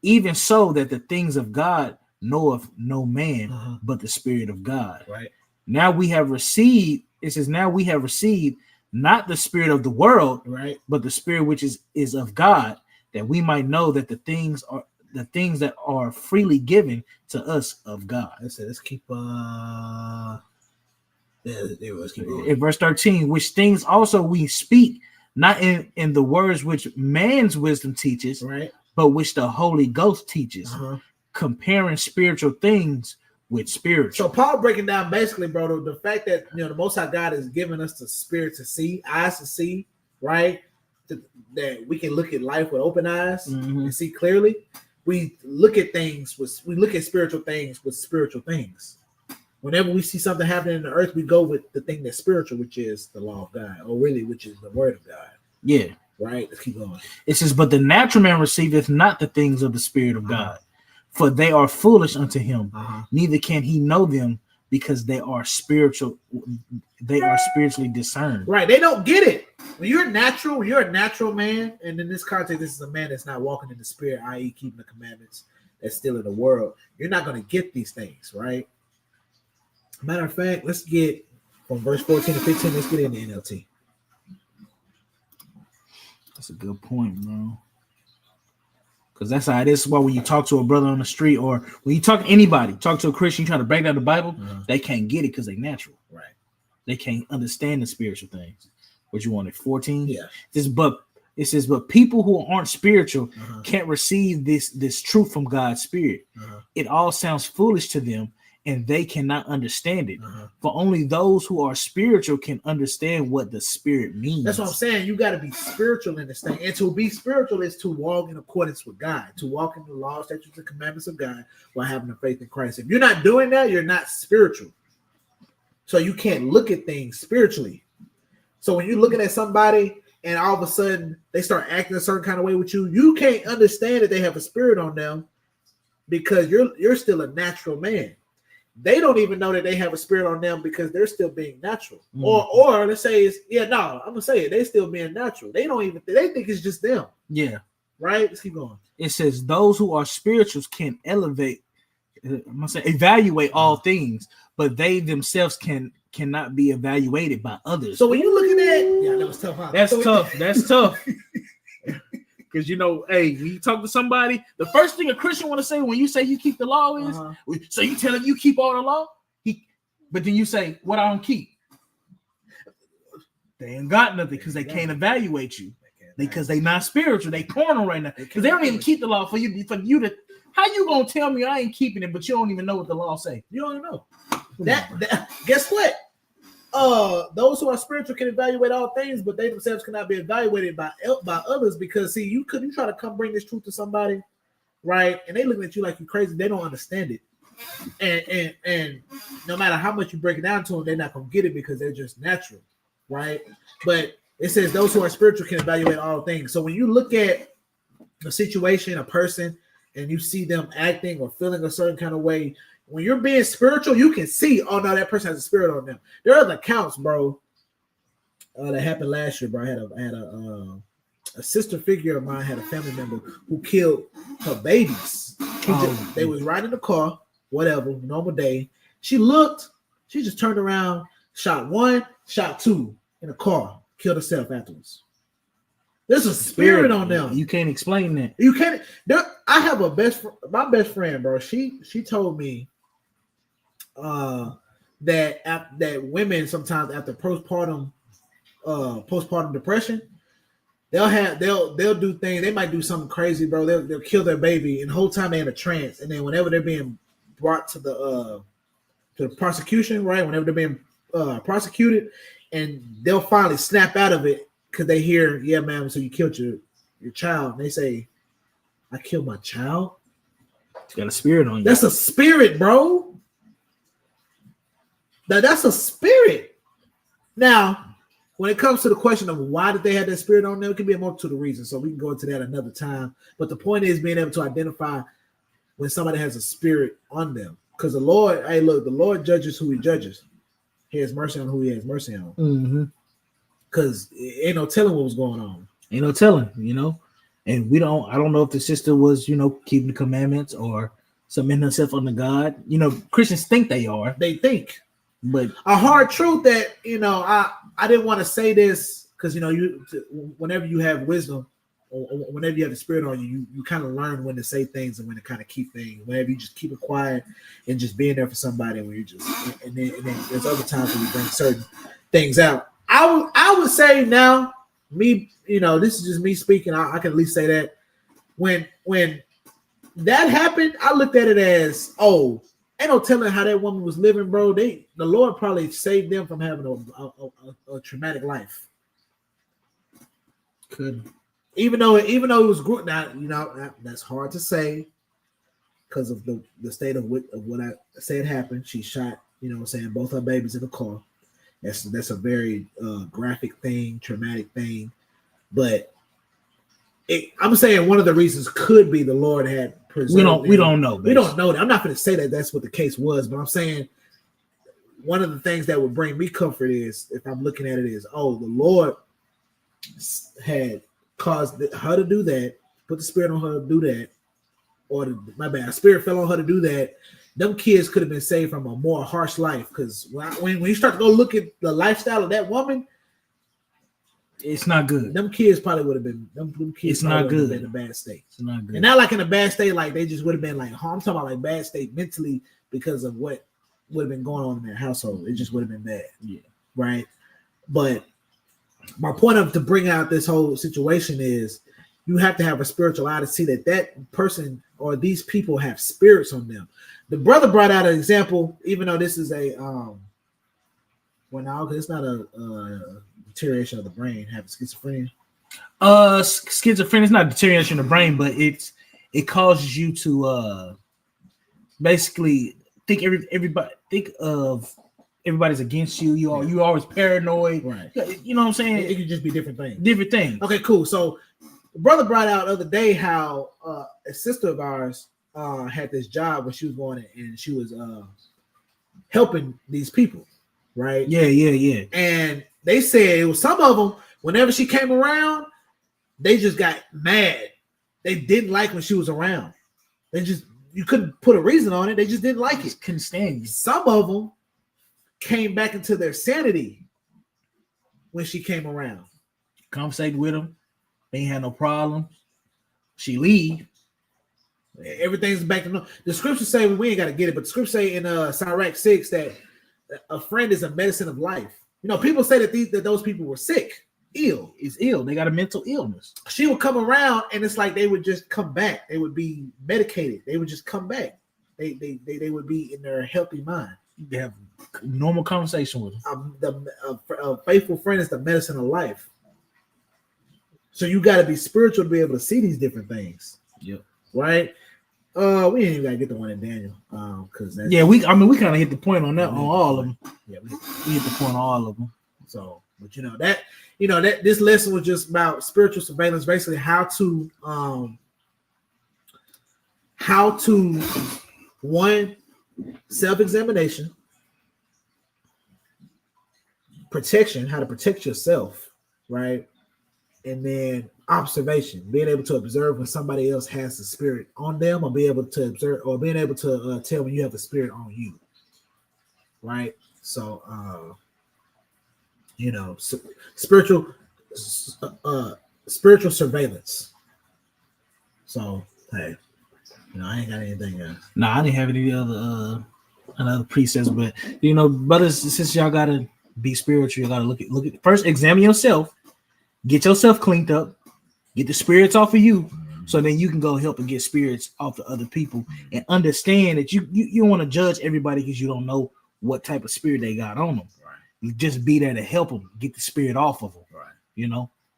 Even so that the things of God knoweth no man, but the spirit of God. Right. Now we have received, it says, now we have received not the spirit of the world, right, but the spirit which is of God, that we might know that the things that are freely given to us of God. Let's keep keep going. In verse 13, which things also we speak, not in the words which man's wisdom teaches, right, but which the Holy Ghost teaches, comparing spiritual things with spiritual. So Paul breaking down basically, bro, the fact that the Most High God has given us the spirit to see, eyes to see, right? That we can look at life with open eyes and see clearly. We look at spiritual things with spiritual things. Whenever we see something happening in the earth, we go with the thing that's spiritual, which is the law of God, or really, which is the word of God. Yeah. Right? Let's keep going. It says, but the natural man receiveth not the things of the spirit of God, for they are foolish unto him. Neither can he know them, because they are spiritual. They are spiritually discerned. Right. They don't get it. When you're a natural man, and in this context, this is a man that's not walking in the spirit, i.e. keeping the commandments, that's still in the world. You're not going to get these things, right? Matter of fact, let's get from verse 14 to 15, let's get in the NLT. That's a good point, bro. Because that's how it is. Why when you talk to a brother on the street, or when you talk to anybody, talk to a Christian, you try to break down the Bible, they can't get it because they're natural. Right. They can't understand the spiritual things. What you wanted, 14? Yeah. But It says, but people who aren't spiritual Uh-huh. can't receive this truth from God's Spirit. Uh-huh. It all sounds foolish to them, and they cannot understand it. Uh-huh. For only those who are spiritual can understand what the Spirit means. That's what I'm saying. You got to be spiritual in this thing. And to be spiritual is to walk in accordance with God, to walk in the law, statutes, and commandments of God while having a faith in Christ. If you're not doing that, you're not spiritual. So you can't look at things spiritually. So when you're looking at somebody and all of a sudden they start acting a certain kind of way with you, you can't understand that they have a spirit on them because you're still a natural man. They don't even know that they have a spirit on them because they're still being natural. Mm. Or let's say I'm gonna say it. They still being natural. They think it's just them. Yeah. Right? Let's keep going. It says those who are spirituals can evaluate all things, but they themselves cannot be evaluated by others. So when you're looking at that was tough. Huh? That's tough. That's tough. Because hey, when you talk to somebody, the first thing a Christian want to say when you say you keep the law is, so you tell him you keep all the law, but then you say, what I don't keep? They ain't got nothing because they can't evaluate you. Because they not spiritual, they carnal right now. Because they don't even keep the law for you to. How you gonna tell me I ain't keeping it, but you don't even know what the law say? You don't even know. That guess what? Those who are spiritual can evaluate all things, but they themselves cannot be evaluated by others because see, you try to come bring this truth to somebody, right? And they looking at you like you crazy. They don't understand it, and no matter how much you break it down to them, they're not gonna get it because they're just natural, right? But it says those who are spiritual can evaluate all things. So when you look at a situation, a person, and you see them acting or feeling a certain kind of way. When you're being spiritual, you can see, oh no, that person has a spirit on them. There are accounts, bro. That happened last year, bro. I had a sister figure of mine had a family member who killed her babies. They was riding in the car, whatever, normal day. She just turned around, shot one, shot two in the car, killed herself afterwards. There's a spirit on them. You can't explain that. You can't. I have my best friend, bro. She told me that women sometimes after postpartum depression, they'll do things. They might do something crazy, bro. They'll kill their baby, and the whole time they're in a trance. And then whenever they're being brought to the prosecution, right? Whenever they're being prosecuted, and they'll finally snap out of it because they hear, "Yeah, ma'am, so you killed your child." And they say, "I killed my child." It's got a spirit on you. That's a spirit, bro. That's a spirit. Now, when it comes to the question of why did they have that spirit on them, it can be a multitude of reasons. So we can go into that another time. But the point is being able to identify when somebody has a spirit on them. Because the Lord, hey, look, the Lord judges who he judges. He has mercy on who he has mercy on. Because ain't no telling what was going on. Ain't no telling, And I don't know if the sister was, keeping the commandments or submitting herself unto God. Christians think they are. They think. But a hard truth that, I didn't want to say this because, whenever you have wisdom or whenever you have the spirit on you, you kind of learn when to say things and when to kind of keep things. Whenever you just keep it quiet and just being there for somebody when you just, and then there's other times when you bring certain things out. I would say now, me, this is just me speaking. I can at least say that when that happened, I looked at it as, oh, ain't no telling how that woman was living, bro. The Lord probably saved them from having a traumatic life. Could, even though it was good. Now, that's hard to say because of the state of what I said happened. She shot, both her babies in the car. That's a very graphic thing, traumatic thing. But I'm saying one of the reasons could be the Lord had preserved. We don't know. We don't know that. I'm not going to say that that's what the case was, but I'm saying one of the things that would bring me comfort is if I'm looking at it is, oh, the Lord had caused her to do that, put the spirit on her to do that, or a spirit fell on her to do that. Them kids could have been saved from a more harsh life because when you start to go look at the lifestyle of that woman, it's not good. Them kids probably would have been. Them kids it's not good. In a bad state. It's not good. And not like in a bad state, like they just would have been like. I'm talking about like bad state mentally because of what would have been going on in their household. It just would have been bad. Yeah. Right. But my point of to bring out this whole situation is you have to have a spiritual eye to see that person or these people have spirits on them. The brother brought out an example, even though this is a it's not a deterioration of the brain, having schizophrenia. Schizophrenia is not deterioration of the brain, but it causes you to basically think of everybody's against you. You always paranoid, right? You know what I'm saying? It could just be different things. Different things. Okay, cool. So the brother brought out the other day how a sister of ours had this job where she was going and she was helping these people, right? Yeah. And they said it was some of them. Whenever she came around, they just got mad. They didn't like when she was around. You couldn't put a reason on it. They just didn't like it. Couldn't stand you. Some of them came back into their sanity when she came around. Conversate with them. They ain't had no problem. She leave. Everything's back to normal. The scriptures say we ain't got to get it, but the scriptures say in Sirach 6 that a friend is a medicine of life. You know, people say that those people were sick, ill. Is ill. They got a mental illness. She would come around, and it's like they would just come back. They would be medicated. They would just come back. They would be in their healthy mind. They have normal conversation with them. A faithful friend is the medicine of life. So you got to be spiritual to be able to see these different things. Yep. Right. We ain't even got to get the one in Daniel. Because we kind of hit the point on that on all of them. Yeah, we hit the point on all of them. So, but that this lesson was just about spiritual surveillance, basically how to one, self-examination, protection, how to protect yourself, right? And then observation, being able to observe when somebody else has a spirit on them, or being able to observe, or being able to tell when you have a spirit on you, right? So, spiritual surveillance. So, hey, I ain't got anything else. Nah, I didn't have any other precepts, but brothers, since y'all gotta be spiritual, you gotta look at first, examine yourself, get yourself cleaned up, get the spirits off of you, so then you can go help and get spirits off of other people, and understand that you don't want to judge everybody because you don't know what type of spirit they got on them. Right. You just be there to help them get the spirit off of them. Right.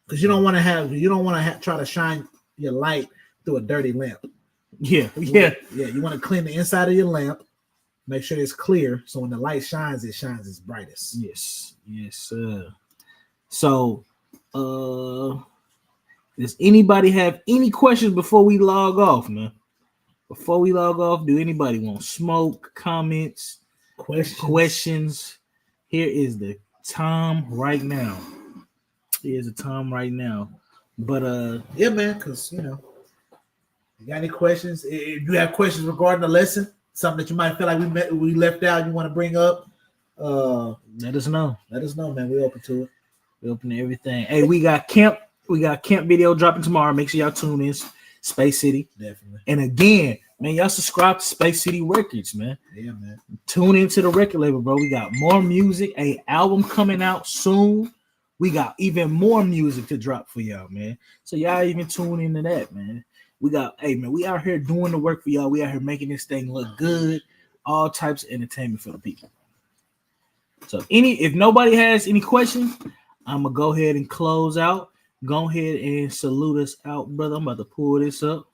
Because you don't want to try to shine your light through a dirty lamp. Yeah. You want to clean the inside of your lamp, make sure it's clear, so when the light shines, it shines its brightest. Yes. So, does anybody have any questions before we log off, man? Before we log off, do anybody want smoke, comments, questions? Here is the time right now. But yeah, man, because you got any questions? If you have questions regarding the lesson, something that you might feel like we left out, you want to bring up, let us know. Let us know, man. We're open to it. We're open to everything. Hey, we got camp video dropping tomorrow. Make sure y'all tune in. Space City. Definitely. And again, man, y'all subscribe to Space City Records, man. Yeah, man. Tune into the record label, bro. We got more music, an album coming out soon. We got even more music to drop for y'all, man. So y'all even tune into that, man. We out here doing the work for y'all. We out here making this thing look good. All types of entertainment for the people. So if nobody has any questions, I'm gonna go ahead and close out. Go ahead and salute us out, brother. I'm about to pull this up.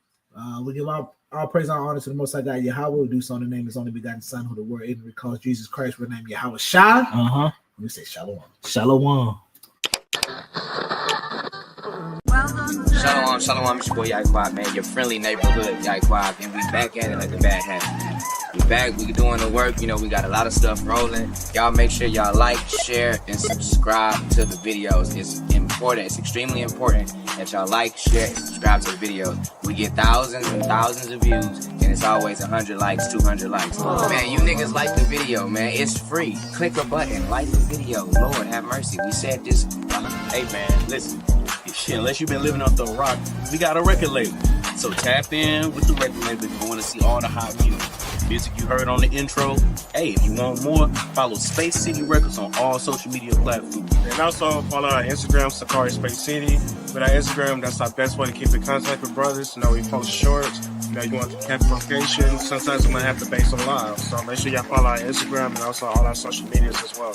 We give our praise and honor to the Most High God Yahweh. We do so in the name of His only begotten Son, who the word ignorant calls Jesus Christ. We're named Yahweh Shai. We say Shalom. Shalom. Shalom, it's your boy Yaquab, man, your friendly neighborhood Yaquab, and we back at it like a bad habit. We back, we doing the work, we got a lot of stuff rolling. Y'all make sure y'all like, share, and subscribe to the videos. It's important, it's extremely important that y'all like, share, and subscribe to the videos. We get thousands and thousands of views, and it's always 100 likes, 200 likes. Man, you niggas like the video, man, it's free. Click a button, like the video, Lord have mercy. We said this. Hey man, listen. Unless you've been living off the rock, we got a record label. So tap in with the record label if you want to see all the hot music. Music you heard on the intro. Hey, if you want more, follow Space City Records on all social media platforms. And also follow our Instagram, Sakari Space City. With our Instagram, that's our best way to keep in contact with brothers. You know, we post shorts. You know, you want to capture location. Sometimes we might have to base them live. So make sure y'all follow our Instagram and also all our social medias as well.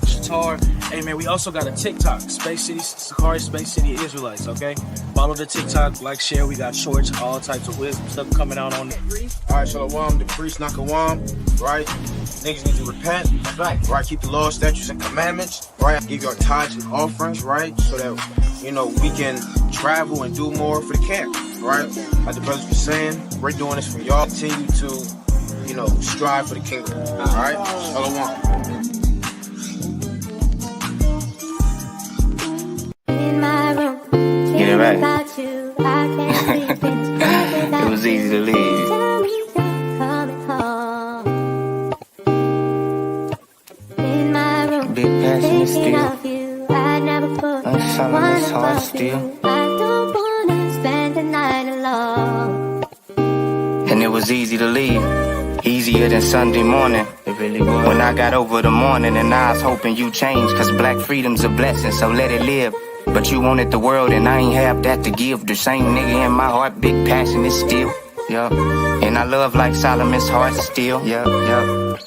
Shatar. Hey man, we also got a TikTok, Space City, Sakari Space City Israelites, okay? Follow the TikTok, like, share, we got shorts, all types of wisdom stuff coming out on it. Alright, Shalom, the priest Nakawam, right? Niggas need to repent, right? Keep the law, statutes, and commandments, right? Give your tithes and offerings, right? So that, you know, we can travel and do more for the camp, right? Like the brothers were saying, we're doing this for y'all. Continue to, you know, strive for the kingdom, alright? Shalom. Get it right. It was easy to leave. Big passion is still. I'm selling this heart still. And it was easy to leave. Easier than Sunday morning. It really was. When I got over the morning and I was hoping you changed. Cause black freedom's a blessing, so let it live. But you wanted the world and I ain't have that to give. The same nigga in my heart, big passion is still. Yeah. And I love like Solomon's heart still. Yeah, yeah.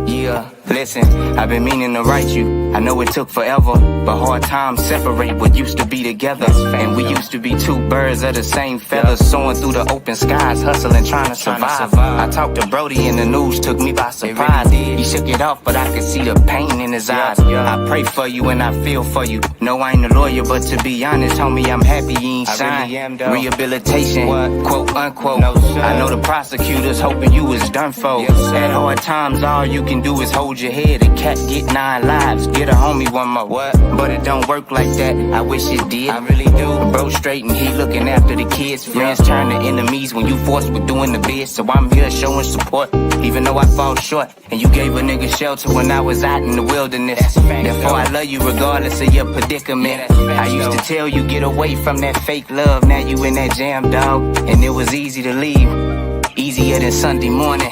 Yeah. Listen, I've been meaning to write you. I know it took forever, but hard times separate what used to be together. And we used to be two birds of the same feathers, soaring through the open skies, hustling, trying to survive. I talked to Brody and the news took me by surprise. He shook it off, but I could see the pain in his eyes. I pray for you and I feel for you. No, I ain't a lawyer, but to be honest, homie, I'm happy you ain't signed. Rehabilitation, quote unquote. I know the prosecutors hoping you was done for. At hard times, all you can do is hold your head. A cat get 9 lives, get a homie one more. But it don't work like that, I wish it did. I really do. Bro straight and he looking after the kids. Friends turn to enemies when you forced with doing the best. So I'm here showing support, even though I fall short. And you gave a nigga shelter when I was out in the wilderness. Therefore I love you regardless of your predicament. I used to tell you get away from that fake love. Now you in that jam, dog. And it was easy to leave, easier than Sunday morning.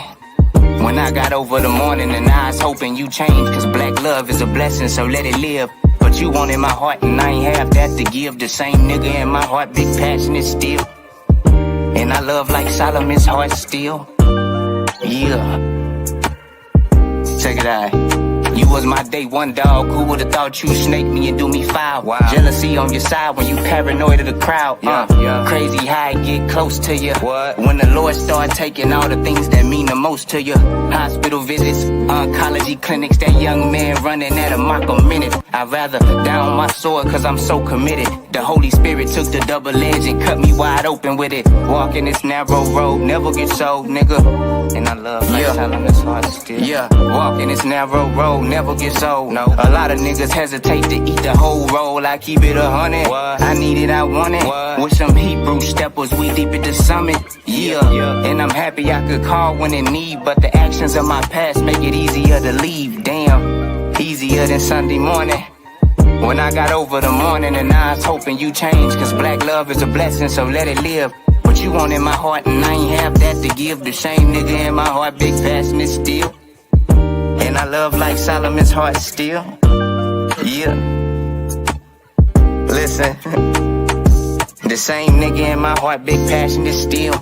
When I got over the morning and I was hoping you changed. Cause black love is a blessing, so let it live. But you wanted my heart and I ain't have that to give. The same nigga in my heart, big passion is still. And I love like Solomon's heart still. Yeah. Check it out. You was my day one dog. Who would've thought you snake me and do me foul? Wow. Jealousy on your side when you paranoid of the crowd. Crazy how I get close to you. When the Lord start taking all the things that mean the most to you. Hospital visits, oncology clinics. That young man running at a mock a minute. I'd rather down my sword cause I'm so committed. The Holy Spirit took the double edge and cut me wide open with it. Walking this narrow road, never get sold, nigga. And I love like Solomon's heart still. Walking this narrow road, never gets old. No, a lot of niggas hesitate to eat the whole roll. I keep it 100. I need it, I want it. With some Hebrew steppers, we deep at the summit. And I'm happy I could call when in need. But the actions of my past make it easier to leave. Damn, easier than Sunday morning. When I got over the morning and I was hoping you changed. Cause black love is a blessing, so let it live. But you wanted my heart and I ain't have that to give. The same nigga in my heart, big passion is still. And I love like Solomon's heart still. Yeah. Listen. The same nigga in my heart, big passion is still.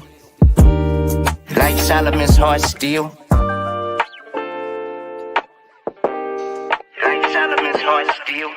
Like Solomon's heart still. Like Solomon's heart still.